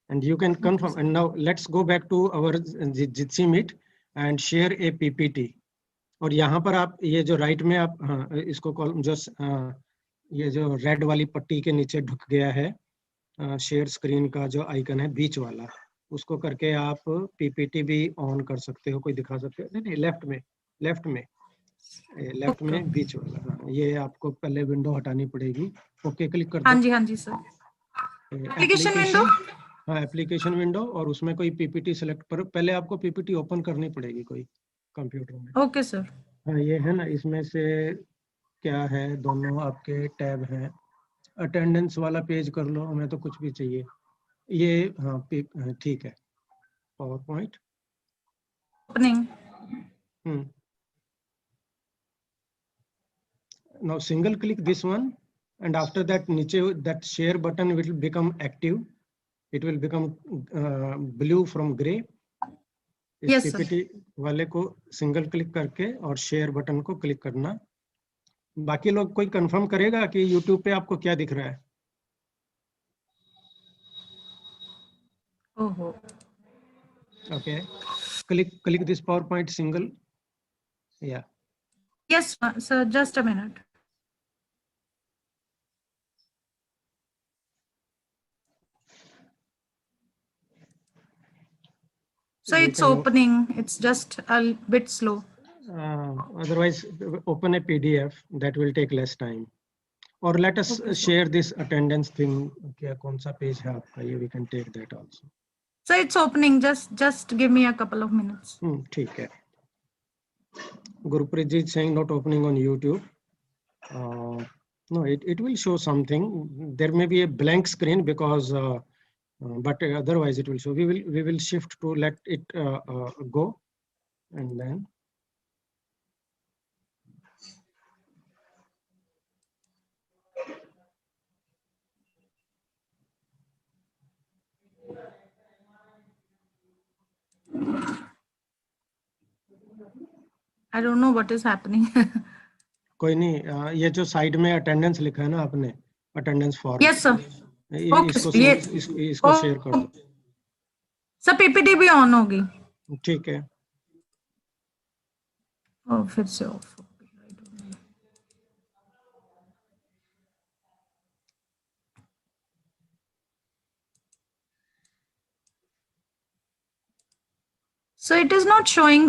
And you can confirm. Okay, and now let's go back to our Jitsi Meet and share a PPT. और यहाँ पर आप ये जो राइट में आप इसको कॉल जो ये जो रेड वाली पट्टी के नीचे ढुक गया है शेयर स्क्रीन का जो आइकन है बीच वाला, उसको करके आप पीपीटी भी ऑन कर सकते हो। कोई दिखा सकते हो? नहीं, लेफ्ट में बीच वाला। हाँ, ये आपको पहले विंडो हटानी पड़ेगी। ओके क्लिक कर दो। हाँ जी सर। Application window. हाँ, एप्लीकेशन विंडो, और उसमें कोई पीपीटी सेलेक्ट पर पहले आपको पीपीटी ओपन करनी पड़ेगी कोई कंप्यूटर में। Okay sir. हाँ, ये है ना, इसमें से क्या है, दोनों आपके टैब हैं। अटेंडेंस वाला पेज कर लो, हमें तो कुछ भी चाहिए। ये हाँ ठीक है। Power point opening. Now single click this one, and after that नीचे that share button will become active. It will become blue from gray. इस Yes, sir. पीपीटी वाले को सिंगल क्लिक करके और शेयर बटन को क्लिक करना। बाकी लोग कोई कंफर्म करेगा कि YouTube पे आपको क्या दिख रहा है? ओहो। Okay, click this PowerPoint single. Yeah. Yes, sir. Just a minute. So it's opening. It's just a bit slow. Otherwise, open a PDF. That will take less time. Or let us share this attendance thing. क्या कौन सा page है आपका? ये we can take that also. So it's opening. Just give me a couple of minutes. ठीक है. Gurpreet ji saying not opening on YouTube. No, it will show something. There may be a blank screen because, but otherwise it will show. We will shift to let it go, and then. I don't know what is happening. कोई नहीं, ये जो side में attendance लिखा है ना आपने, attendance form. Yes, sir. इसको शेयर कर दो। सर पीपीटी भी ऑन होगी? ठीक है। फिर से of. So it is not showing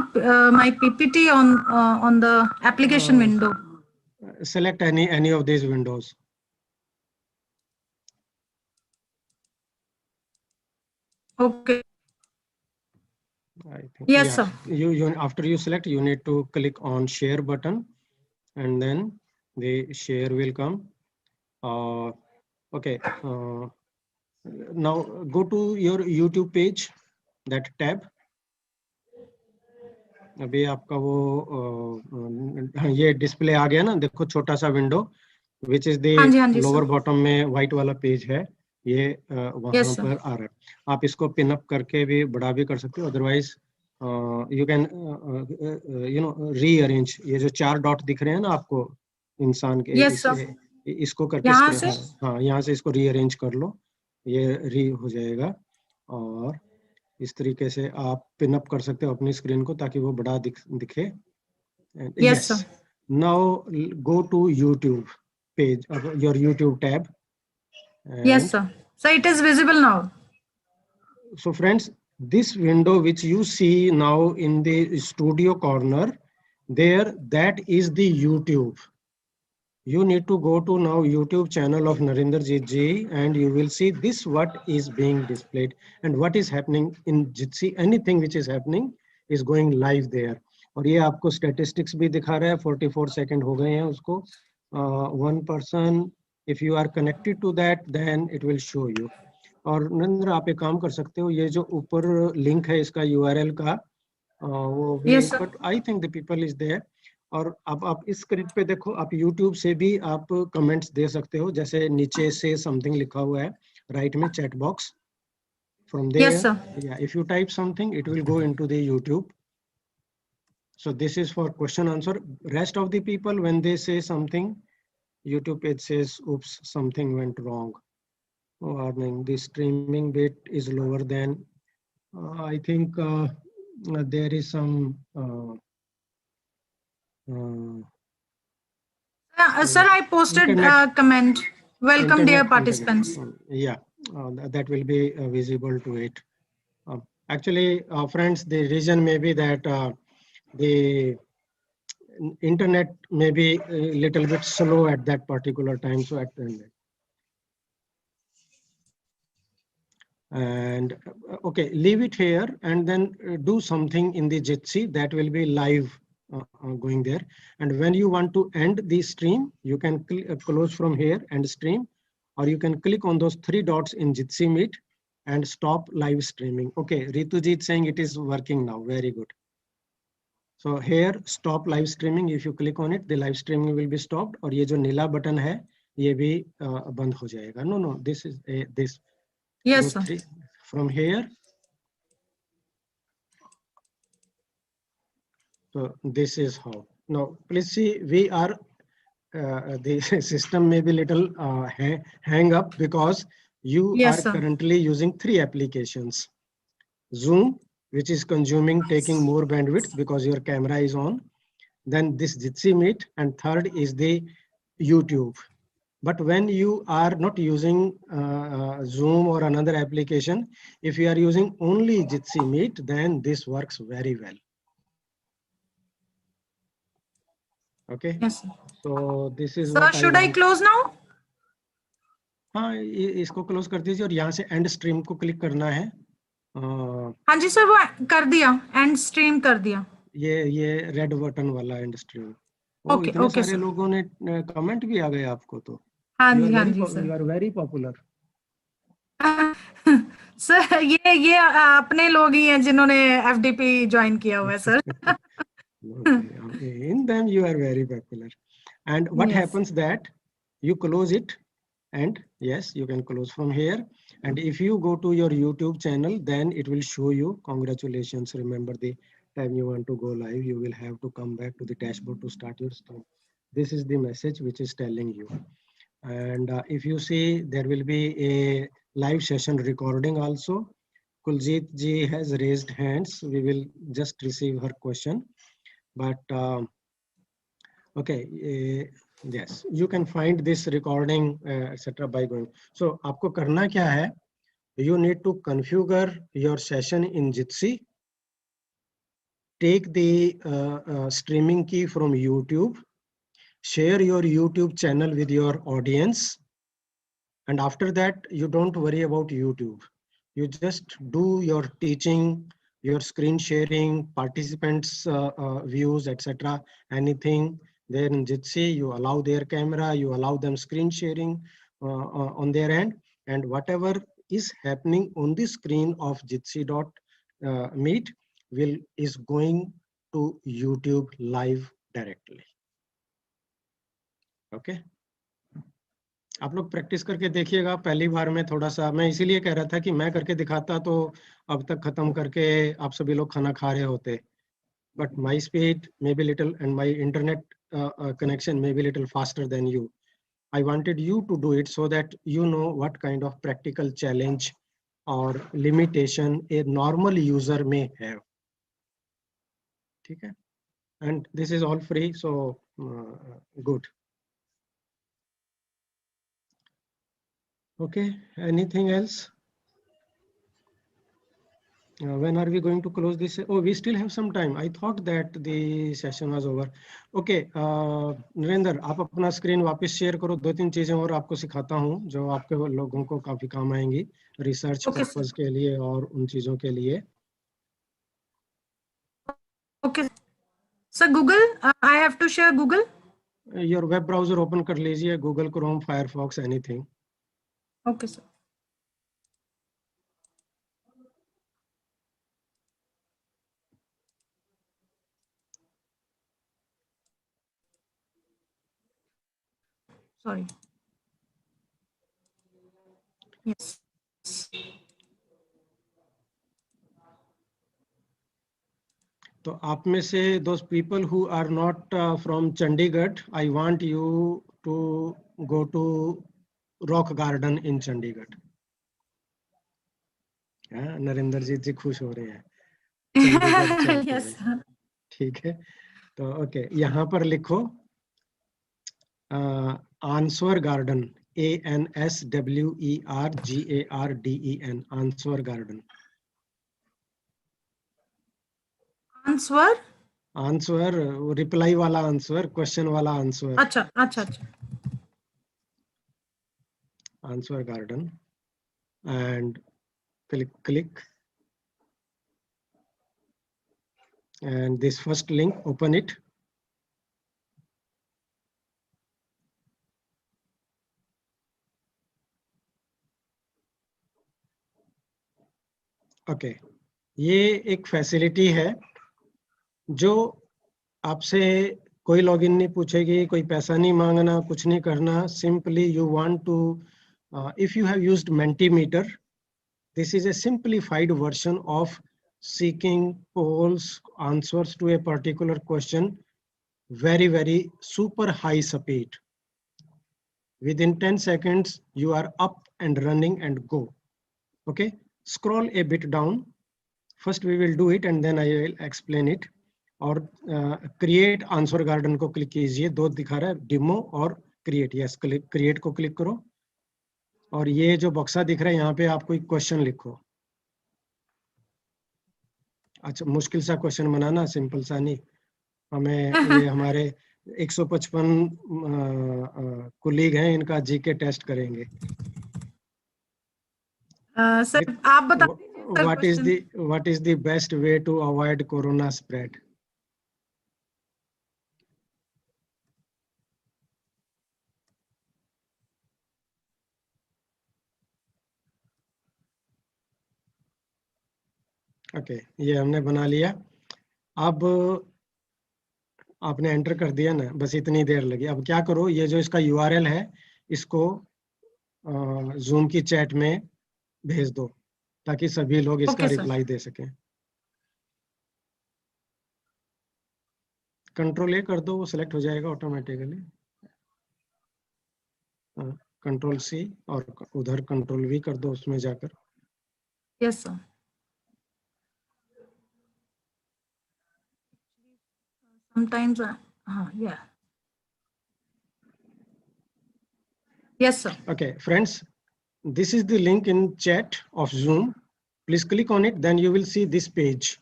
my PPT on the application window. Select any of these windows. Okay. I think, yes, yeah. sir. You after you select, you need to click on share button, and then the share will come. Okay. now go to your YouTube page, that tab. अभी आपका वो ये display आ गया ना, देखो छोटा सा window, which is हाँ जी, द लोअर sir. बॉटम में व्हाइट वाला पेज है, ये वहां Yes, sir. पर आ रहा है. आप इसको पिन अप करके भी बड़ा भी कर सकते हो, otherwise you can you know rearrange. ये जो 4 डॉट दिख रहे हैं ना आपको इंसान के, Yes, sir. इसको करके यहाँ से? हाँ यहाँ से इसको रीअरेंज कर लो, ये री हो जाएगा. और इस तरीके से आप पिन अप कर सकते हो अपनी स्क्रीन को ताकि वो बड़ा दिखे. Yes, sir. Now go to YouTube page, your YouTube tab. Yes, sir. So it is visible now. So friends, this window which you see now in the studio corner, there, that is the YouTube. You need to go to now YouTube channel of Narendrajit ji, and you will see this what is being displayed and what is happening in Jitsi. Anything which is happening is going live there. और ये आपको statistics भी दिखा रहा है, 44 second हो गए हैं उसको. One person, if you are connected to that, then it will show you. और नरेंद्र आप एक काम कर सकते हो, ये जो ऊपर लिंक है इसका URL का, वो भी, Yes, sir. but I think the people is there. और अब आप इस स्क्रीन पे देखो, आप YouTube से भी आप कमेंट्स दे सकते हो, जैसे नीचे से समथिंग लिखा हुआ है राइट में, chat box. From there, Yes, sir. yeah, if you type something, it will go into the YouTube. So this is for question answer. Rest of the people, when they say something, YouTube page says, oops, something went wrong. Warning, the streaming bit is lower than, I think there is some Sir, I posted a comment. Welcome, dear internet participants. yeah, that will be visible to it. Actually, friends, the reason may be that the internet may be a little bit slow at that particular time. So at the and okay, leave it here and then do something in the Jitsi that will be live going there. And when you want to end the stream, you can close from here and stream, or you can click on those 3 dots in Jitsi Meet and stop live streaming. Okay, Ritujit saying it is working now. Very good. So here, stop live streaming. If you click on it, the live streaming will be stopped. और ये जो नीला button है, ये भी बंद हो जाएगा. No, this is this. Yes, sir. From here. So this is how. Now, please see, we are, the system may be little hang up because you Yes, are sir. currently using 3 applications. Zoom, which is taking more bandwidth because your camera is on. Then this Jitsi Meet, and third is the YouTube. But when you are not using Zoom or another application, if you are using only Jitsi Meet, then this works very well. Okay. Yes, sir. So this is Sir, what should I close now? हाँ, इसको close कर दीजिए और यहाँ से and stream को click करना है. हाँ जी सर, वो कर दिया, एंड स्ट्रीम कर दिया. ये रेड बटन वाला एंड स्ट्रीम. ओके, इतने ओके सारे सर. लोगों ने कमेंट भी आ गए आपको तो. हाँ जी, हाँ जी you sir. Are very popular. Sir ये अपने लोग ही हैं जिन्होंने एफडीपी ज्वाइन किया हुआ है sir. In them you are very popular. And what Yes. happens that you close it, and yes, you can close from here. And if you go to your YouTube channel, then it will show you, congratulations. Remember, the time you want to go live, you will have to come back to the dashboard to start your stream. This is the message which is telling you. And if you see, there will be a live session recording also. Kuljit ji has raised hands. We will just receive her question. But okay, yes, you can find this recording, etc. by going. So, आपको करना क्या है? You need to configure your session in Jitsi. Take the streaming key from YouTube. Share your YouTube channel with your audience. And after that, you don't worry about YouTube. You just do your teaching, your screen sharing, participants' views, etc. Anything there in Jitsi, you allow their camera, you allow them screen sharing on their end, and whatever is happening on the screen of Jitsi.meet is going to YouTube live directly. Okay. आप लोग practice करके देखिएगा। पहली बार में थोड़ा सा मैं इसीलिए कह रहा था कि मैं करके दिखाता तो अब तक खत्म करके आप सभी लोग खाना खा रहे होते, but my speed may be little and my internet connection may be little faster than you. I wanted you to do it so that you know what kind of practical challenge or limitation a normal user may have. ठीक है? And this is all free, so good. Okay, anything else? When are we going to close this? Oh, we still have some time. I thought that the session was over. Okay, Narendra, आप अपना screen वापस share करो। 2-3 चीजें और आपको सिखाता हूँ जो आपके लोगों को काफी काम आएंगी रिसर्च पर्पस के लिए और उन चीजों के लिए। Okay, sir. Google. I have to share Google. Your web browser open कर लीजिए, Google Chrome, Firefox, anything. Okay, sir. Sorry. Yes. तो आप में से those people who are not from Chandigarh, I want you to go to Rock Garden in Chandigarh. Narendra जी खुश हो रहे हैं। चंडीगढ़ चलते Yes. हैं। ठीक है, तो ओके, यहाँ पर लिखो answer garden, ANSWERGARDEN, answer garden. Answer. Answer reply वाला आंसर, क्वेश्चन वाला आंसर। अच्छा अच्छा अच्छा। Answer garden and click and this first link, open it. Okay, ये एक फैसिलिटी है जो आपसे कोई लॉगिन नहीं पूछेगी, कोई पैसा नहीं मांगना, कुछ नहीं करना। Simply you want to, if you have used Mentimeter, this is a simplified version of seeking polls, answers to a particular question, very super high speed. Within 10 seconds you are up and running and go. Okay, scroll a bit down. First we will do it and then I will explain it. और create answer garden को click कीजिए, 2 दिखा रहा है, demo और create. Yes, create को click करो और ये जो बक्सा दिख रहा है यहाँ पे आप कोई क्वेश्चन लिखो। अच्छा, मुश्किल सा क्वेश्चन बनाना, सिंपल सा नहीं। हमें ये हमारे 155 कुलीग हैं, इनका जीके टेस्ट करेंगे। सर आप बता। What is the best way to avoid corona spread? Okay, ये हमने बना लिया। अब आपने एंटर कर दिया ना, बस इतनी देर लगी। अब क्या करो, ये जो इसका URL है इसको जूम की चैट में भेज दो ताकि सभी लोग इसका रिप्लाई दे सकें। Ctrl+A कर दो, वो सिलेक्ट हो जाएगा ऑटोमेटिकली। Ctrl+C और उधर Ctrl+V कर दो उसमें जाकर। Yes sir. Sometimes, yeah. Yes, sir. Okay, friends, this is the link in chat of Zoom. Please click on it, then you will see this page.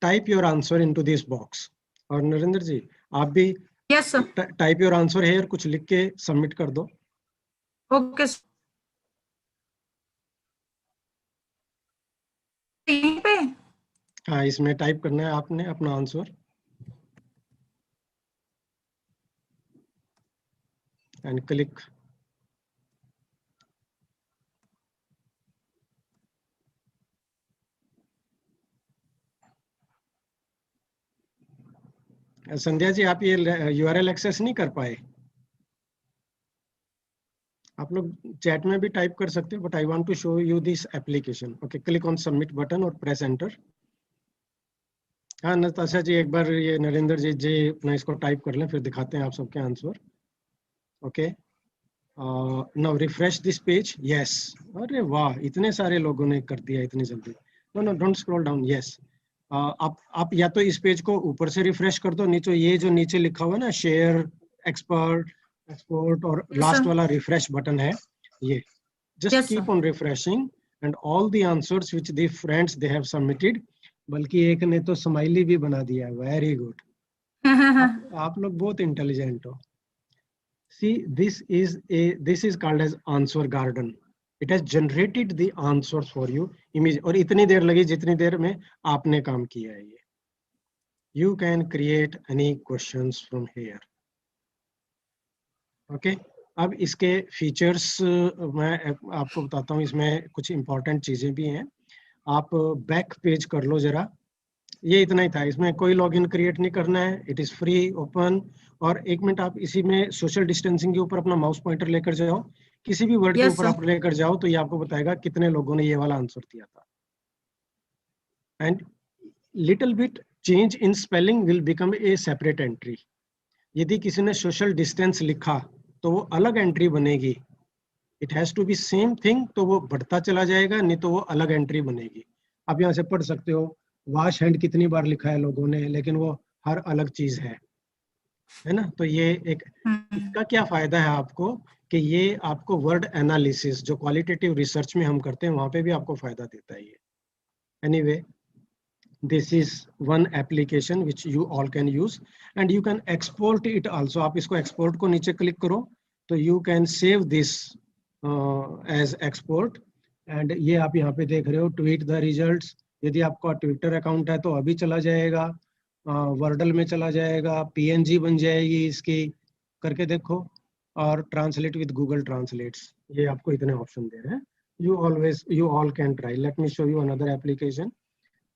Type your answer into this box. और नरेंद्र जी, आप भी Yes, sir. Type your answer है, कुछ लिख के submit कर दो। Okay sir. यहीं पे? हाँ, इसमें टाइप करना है आपने अपना answer and click. Sandhya ji आप ये URL एक्सेस नहीं कर पाए? आप लोग चैट में भी टाइप कर सकते हो, but I want to show you this application. Okay, click on submit button और प्रेस एंटर. हाँ नताशा जी, एक बार ये नरेंद्र जी अपना इसको टाइप कर लें, फिर दिखाते हैं आप सबके answer. Okay, now refresh this page. Yes, अरे वाह, इतने सारे लोगों ने कर दिया इतनी जल्दी. No no, don't scroll down. Yes, आप या तो इस पेज को ऊपर से रिफ्रेश कर दो, नीचे ये जो नीचे लिखा हुआ है ना, शेयर, एक्सपोर्ट और Yes, लास्ट sir. वाला रिफ्रेश बटन है ये. Just Yes, keep sir. on refreshing and all the answers which the friends they have submitted. बल्कि एक ने तो स्माइली भी बना दिया. Very good. आप लोग बहुत इंटेलिजेंट हो. See, this is called as answer garden. It has generated the answers for you image. और इतनी देर लगी जितनी देर में आपने काम किया है ये. You can create any questions from here. Okay. अब इसके फीचर्स मैं आपको बताता हूँ. इसमें कुछ इंपॉर्टेंट चीजें भी हैं. आप बैक पेज कर लो जरा. ये इतना ही था, इसमें कोई लॉगिन क्रिएट नहीं करना है. It is free, open. और एक मिनट आप इसी में सोशल डिस्टेंसिंग के ऊपर अपना माउस पॉइंटर लेकर जाओ, किसी भी वर्ड के Yes, ऊपर sir. आप लेकर जाओ तो ये आपको बताएगा कितने लोगों ने ये वाला आंसर दिया था. And little bit change in spelling will become a separate entry. यदि किसी ने सोशल डिस्टेंस लिखा तो वो अलग एंट्री बनेगी. It has to be same thing, तो वो बढ़ता चला जाएगा, नहीं तो वो अलग एंट्री बनेगी. आप यहाँ से पढ़ सकते हो वॉश हैंड कितनी बार लिखा है लोगों ने, लेकिन वो हर अलग चीज है ना. तो ये एक, इसका क्या फायदा है आपको कि ये आपको वर्ड एनालिसिस जो क्वालिटेटिव रिसर्च में हम करते हैं वहां पे भी आपको फायदा देता है ये. Anyway, this is one application which you all can use and you can export it also. आप इसको एक्सपोर्ट को नीचे क्लिक करो तो you can save this as export. And ये आप यहाँ पे देख रहे हो, ट्वीट द रिजल्ट्स. यदि आपका ट्विटर अकाउंट है तो अभी चला जाएगा, वर्डल में चला जाएगा, PNG बन जाएगी इसकी, करके देखो. और ट्रांसलेट विद गूगल ट्रांसलेट्स, ये आपको इतने ऑप्शन दे रहे हैं. You all can try. Let me show you another application.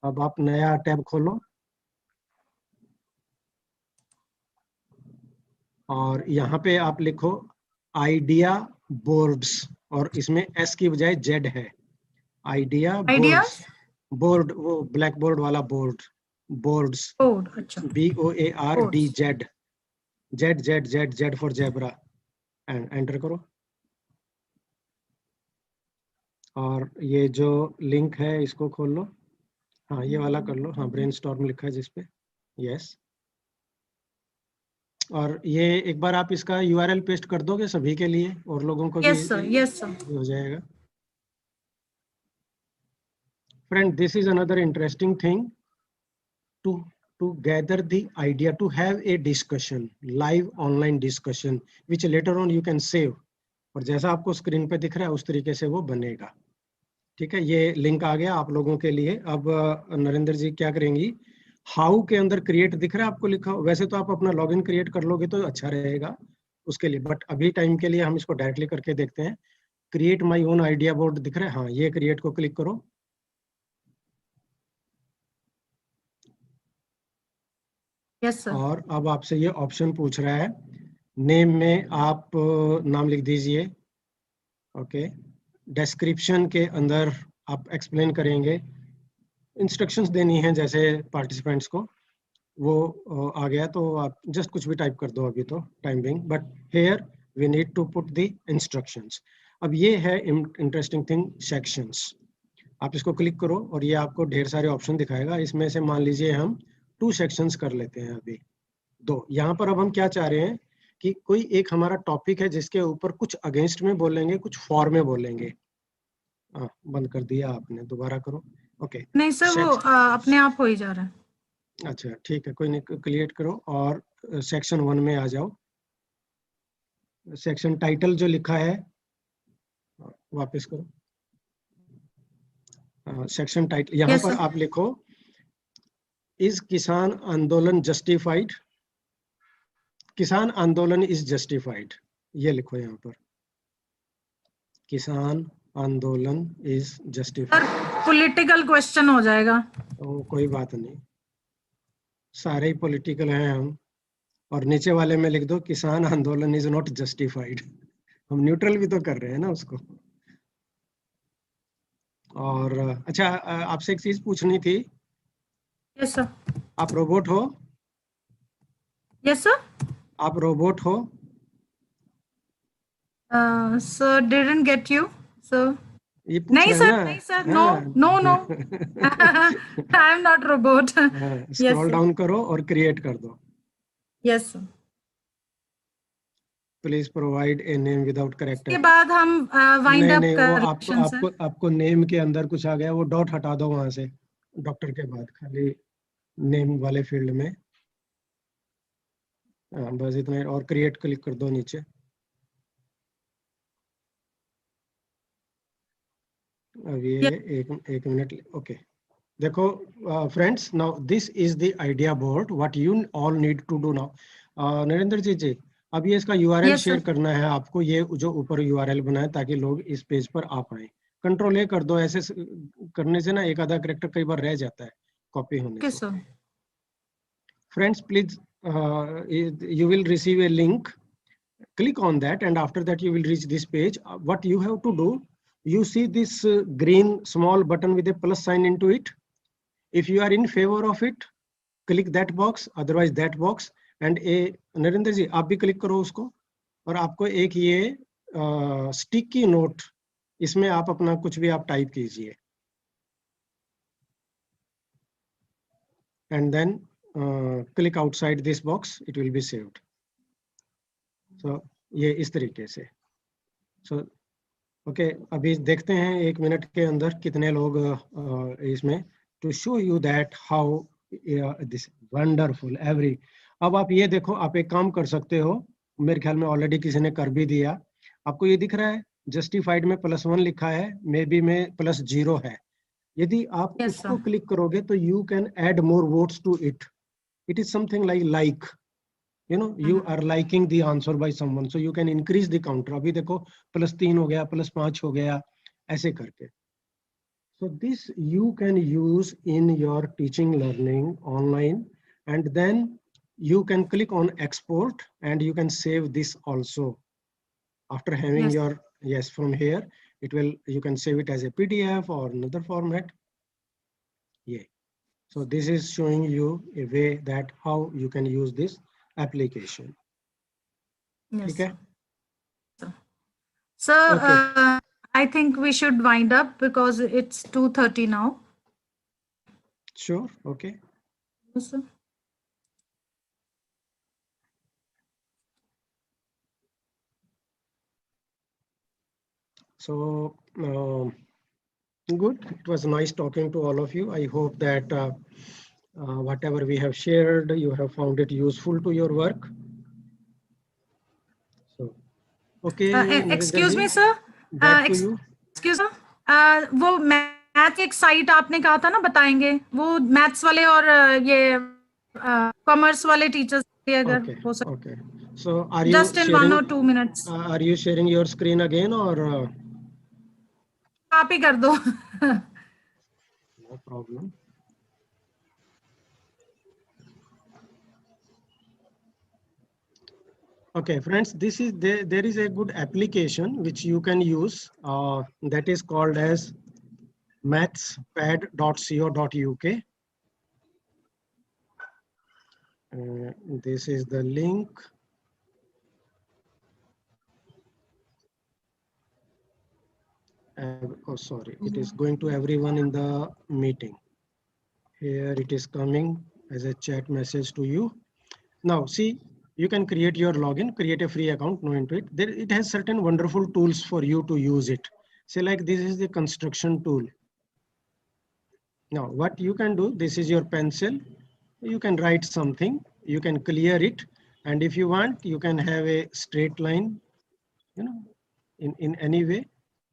अब आप नया टैब खोलो और यहाँ पे आप लिखो आइडिया बोर्ड्स, और इसमें S की बजाय Z है. Idea Ideas? बोर्ड, वो ब्लैक बोर्ड वाला बोर्ड, बोर्ड्स. Board. अच्छा. BOARDZ. Z for zebra. And enter करो. और ये जो लिंक है इसको खोल लो. हाँ ये वाला कर लो. हाँ, ब्रेनस्टॉर्म लिखा है जिसपे. यस. और ये एक बार आप इसका URL पेस्ट कर दोगे सभी के लिए, और लोगों को Yes, sir. Yes, sir. भी हो जाएगा. Friend, this is another interesting thing to gather the idea, to have a discussion, live online discussion, which later on you can save. और जैसा आपको स्क्रीन पे दिख रहा है उस तरीके से वो बनेगा. ठीक है, ये लिंक आ गया आप लोगों के लिए. अब नरेंद्र जी क्या करेंगी, हाउ के अंदर क्रिएट दिख रहा है आपको लिखा. वैसे तो आप अपना लॉगिन क्रिएट कर लोगे तो अच्छा रहेगा उसके लिए, बट अभी टाइम के लिए हम इसको डायरेक्टली करके देखते हैं. Create my own idea board दिख रहा है. हाँ, ये क्रिएट को क्लिक करो. Yes, sir. और अब आपसे ये ऑप्शन पूछ रहा है, नेम में आप नाम लिख दीजिए. ओके, डिस्क्रिप्शन के अंदर आप एक्सप्लेन करेंगे, इंस्ट्रक्शंस देनी है जैसे पार्टिसिपेंट्स को. वो आ गया तो आप जस्ट कुछ भी टाइप कर दो अभी तो time being, but here we need to put the instructions. अब ये है इंटरेस्टिंग थिंग, सेक्शंस. आप इसको क्लिक करो और ये आपको ढेर सारे ऑप्शन दिखाएगा. इसमें से मान लीजिए हम 2 सेक्शंस कर लेते हैं अभी, 2. यहाँ पर अब हम क्या चाह रहे हैं कि कोई एक हमारा टॉपिक है जिसके ऊपर कुछ अगेंस्ट में बोलेंगे, कुछ फॉर में बोलेंगे. बंद कर दिया आपने, दोबारा करो. ओके. नहीं सर, वो अपने आप हो ही जा रहा है. अच्छा ठीक है, कोई नहीं, क्लियर करो और सेक्शन 1 में आ जाओ. सेक्शन टाइटल जो लिखा है वापस करो. सेक्शन टाइटल यहाँ Yes, पर sir. आप लिखो, इज किसान आंदोलन जस्टिफाइड. किसान आंदोलन इज जस्टिफाइड, ये लिखो यहाँ पर. किसान आंदोलन इज जस्टिफाइड. पॉलिटिकल क्वेश्चन हो जाएगा. तो कोई बात नहीं, सारे ही पॉलिटिकल हैं हम, और नीचे वाले में लिख दो किसान आंदोलन इज नॉट जस्टिफाइड। हम न्यूट्रल भी तो कर रहे हैं ना उसको। और अच्छा, आपसे एक चीज पूछनी थी, Yes, sir. आप रोबोट हो? Yes, sir. आप रोबोट हो? Sir, didn't get you. So, ये पूछ nahi रहे sir, हैं nahi sir, ना? no, no. I am not robot. Yes, scroll sir. Down करो और क्रिएट कर दो। Yes, sir. Please provide a name without उसके करेक्टर। बाद हम वाइंड नहीं अप नहीं, वो कर आपको लेते हैं, आपको सर. आपको नेम के अंदर कुछ आ गया, वो डॉट हटा दो वहां से, डॉक्टर के बाद खाली नेम वाले फील्ड में। बस इतना ही, और क्रिएट क्लिक कर दो नीचे। अब ये एक मिनट, ओके। देखो friends, now this is the idea board, what you all need to do now. Narendra ji, अब ये इसका यूआरएल Yes, शेयर sir. करना है आपको, ये जो ऊपर यूआरएल बना है, ताकि लोग इस पेज पर आ पाए। कंट्रोल ए कर दो, ऐसे करने से ना एक आधा करेक्टर कई बार रह जाता है कॉपी होने Okay, से। sir. Friends, please, you will receive a link. Click on that, and after that you will reach this page. What you have to do, you see this green small button with a plus sign into it. If you are in favor of it, click that box, otherwise that box. And Narendra जी, आप भी click करो उसको, और आपको एक ये sticky note, इसमें आप अपना कुछ भी आप टाइप कीजिए, and then click outside this box, it will be saved. So ये इस तरीके से। So okay, अभी देखते हैं 1 मिनट के अंदर कितने लोग इसमें, to show you that how this wonderful every। अब आप ये देखो, आप एक काम कर सकते हो, मेरे ख्याल में ऑलरेडी किसी ने कर भी दिया। आपको ये दिख रहा है जस्टिफाइड में +1 लिखा है, मे बी में +0 है। यदि आप Yes, उसको sir. क्लिक करोगे तो you can add more votes to it. It is something like you know, you are liking the answer by someone, so you can increase the counter. अभी देखो +3 हो गया, +5 हो गया, ऐसे करके। So this you can use in your teaching learning online, and then you can click on export and you can save this also. After having Yes. your, yes, from here it will, you can save it as a PDF or another format. Yeah. So this is showing you a way that how you can use this application. Yes, Okay. sir. Sir, Okay. I think we should wind up because it's 2:30 now. Sure. Okay. Yes, sir. So good. It was nice talking to all of you. I hope that whatever we have shared, you have found it useful to your work. So, okay. Excuse Narendra me, ji, sir. back to you. Excuse me. वो math एक site आपने कहा था ना बताएंगे, वो maths वाले और ये कॉमर्स वाले टीचर्स अगर Okay. हो सके, Okay. So, are you just in 1 sharing? or 2 minutes. Are you sharing your screen again or? आप ही कर दो. No problem. Okay, friends, this is there is a good application which you can use that is called as mathspad.co.uk. This is the link. Oh, sorry, it is going to everyone in the meeting. Here it is coming as a chat message to you. Now, see, you can create your login, create a free account, no into it. There, it has certain wonderful tools for you to use it. Say like this is the construction tool. Now, what you can do, this is your pencil. You can write something, you can clear it. And if you want, you can have a straight line, you know, in any way,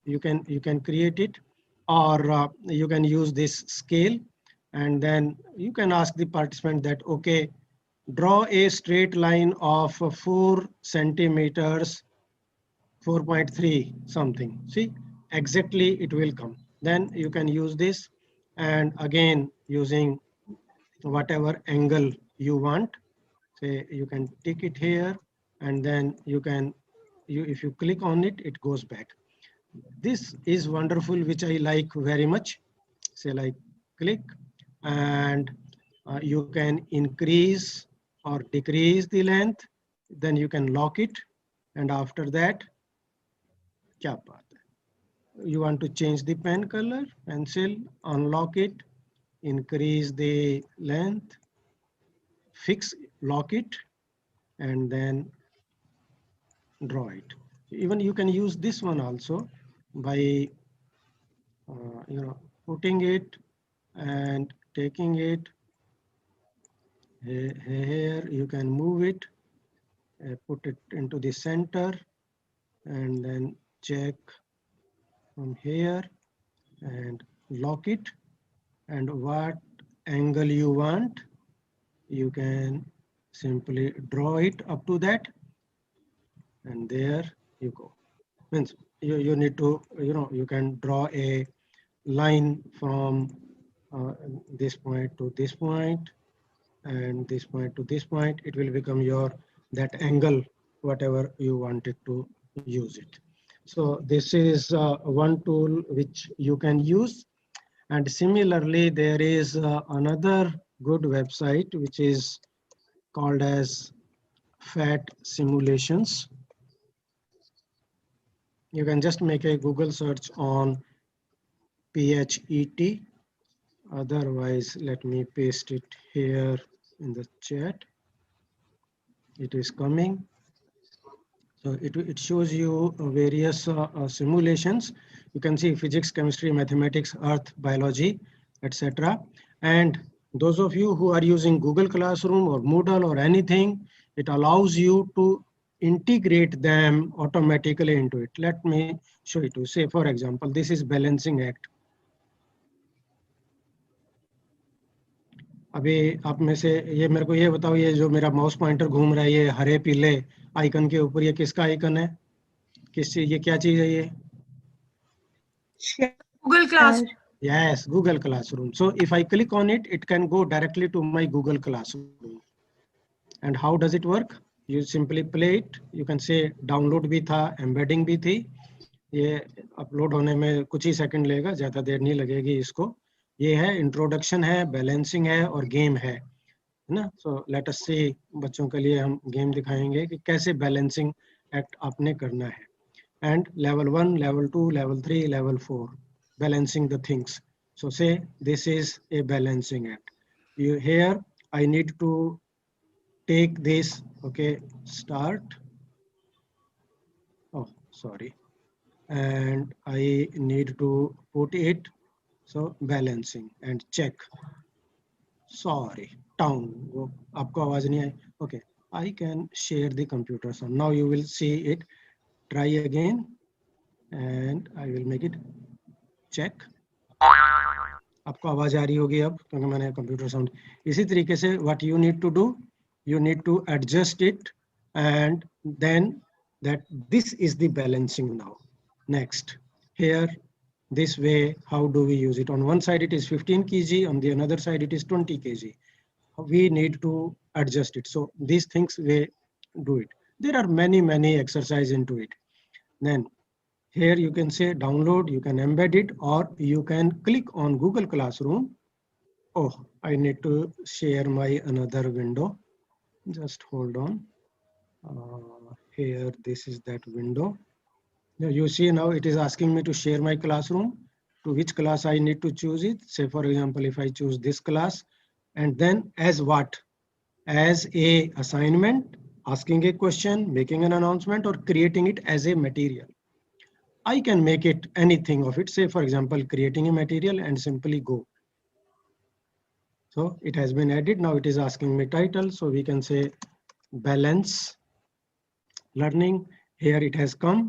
you can create it, or you can use this scale. And then you can ask the participant that, okay, draw a straight line of 4 centimeters, 4.3 something. See, exactly it will come. Then you can use this, and again using whatever angle you want, say you can tick it here, and then you can, if you click on it, it goes back. This is wonderful, which I like very much. Say like click, and you can increase or decrease the length. Then you can lock it, and after that, क्या बात है? You want to change the pen color, pencil, unlock it, increase the length, fix, lock it, and then draw it. Even you can use this one also by putting it and taking it here. You can move it, put it into the center, and then check from here and lock it. And what angle you want, you can simply draw it up to that, and there you go. Means you need to, you can draw a line from this point to this point, and this point to this point. It will become your that angle, whatever you wanted to use it. So this is one tool which you can use. And similarly, there is another good website which is called as PhET Simulations. You can just make a Google search on PHET. Otherwise, let me paste it here in the chat. It is coming. So it shows you various simulations. You can see physics, chemistry, mathematics, earth, biology, etc. And those of you who are using Google Classroom or Moodle or anything, it allows you to integrate them automatically into it. Let me show you to say, for example, this is balancing act. अभी आप में से ये मेरे को ये बताओ, ये जो मेरा माउस पॉइंटर घूम रहा है ये हरे पीले आइकन के ऊपर, ये किसका आइकन है? किस चीज, ये क्या चीज है ये? Google Classroom. Yes, Google Classroom. So if I click on it, it can go directly to my Google Classroom. And how does it work? You simply play it. You can say download भी था, embedding भी थी. ये upload होने में कुछ ही second लेगा, ज्यादा देर नहीं लगेगी इसको. ये है इंट्रोडक्शन है, बैलेंसिंग है और गेम है ना. सो लेट अस सी, बच्चों के लिए हम गेम दिखाएंगे कि कैसे बैलेंसिंग एक्ट आपने करना है. And level 1, level 2, level 3, level 4, balancing the things. So say this is a balancing act. Here I need to take this, okay, start. Oh, sorry. And I need to put it, so balancing and check. Sorry, down. आपको आवाज नहीं आई? Okay, I can share the computer. So now you will see it. Try again, and I will make it. Check. आपको आवाज आ रही होगी अब क्योंकि मैंने कंप्यूटर साउंड. इसी तरीके से what you need to do, you need to adjust it and then that this is the balancing now. Next here this way, how do we use it? On one side it is 15 kg, on the another side it is 20 kg. We need to adjust it. So these things we do it. There are many exercises into it. Then here you can say download, you can embed it, or you can click on Google Classroom. Oh, I need to share my another window. Just hold on. Here, this is that window. Now you see now it is asking me to share my classroom. To which class I need to choose it. Say for example, if I choose this class, and then as what? As a assignment, asking a question, making an announcement, or creating it as a material. I can make it anything of it. Say for example, creating a material and simply go. So it has been added. Now it is asking me title. So we can say balance learning. Here it has come.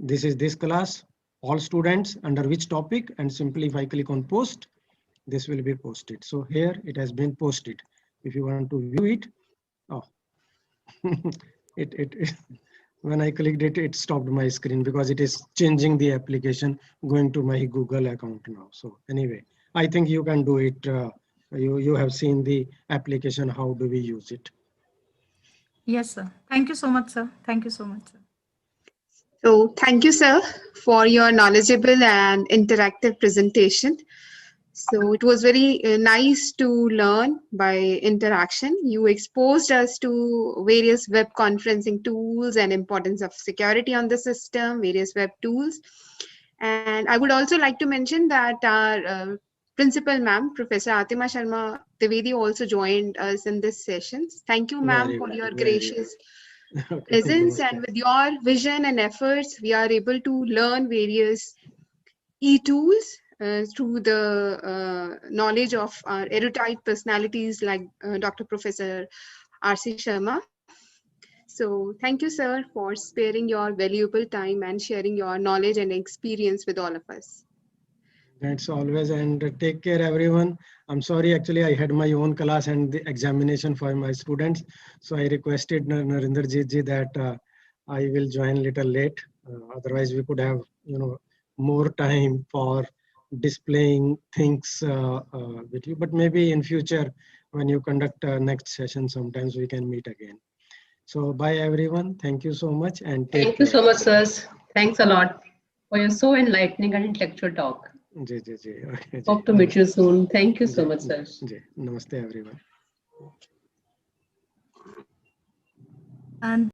This is this class, all students under which topic, and simply if I click on post, this will be posted. So here it has been posted. If you want to view it, oh, when I clicked it, it stopped my screen because it is changing the application, going to my Google account now. So anyway, I think you can do it. You have seen the application. How do we use it? Yes, sir. Thank you so much, sir. Thank you so much, sir. So thank you, sir, for your knowledgeable and interactive presentation. So it was very nice to learn by interaction. You exposed us to various web conferencing tools and importance of security on the system, various web tools. And I would also like to mention that our principal ma'am, Professor Atima Sharma Trivedi, also joined us in this session. Thank you, ma'am, Very for well, your very gracious Okay, presence. namaste. And with your vision and efforts, we are able to learn various e-tools through the knowledge of our erudite personalities like Dr. Professor R.C. Sharma. So thank you, sir, for sparing your valuable time and sharing your knowledge and experience with all of us. That's always, and take care everyone. I'm sorry, actually I had my own class and the examination for my students. So I requested Narendrajit ji that I will join little late. Otherwise we could have, more time for displaying things with you. But maybe in future, when you conduct next session, sometimes we can meet again. So bye everyone. Thank you so much and take Thank you care. so much, sirs. Thanks a lot for your so enlightening and intellectual talk. जी जी जी okay, Hope to जी, meet you soon. Thank you so जी, much, जी, sir. जी, namaste everyone. And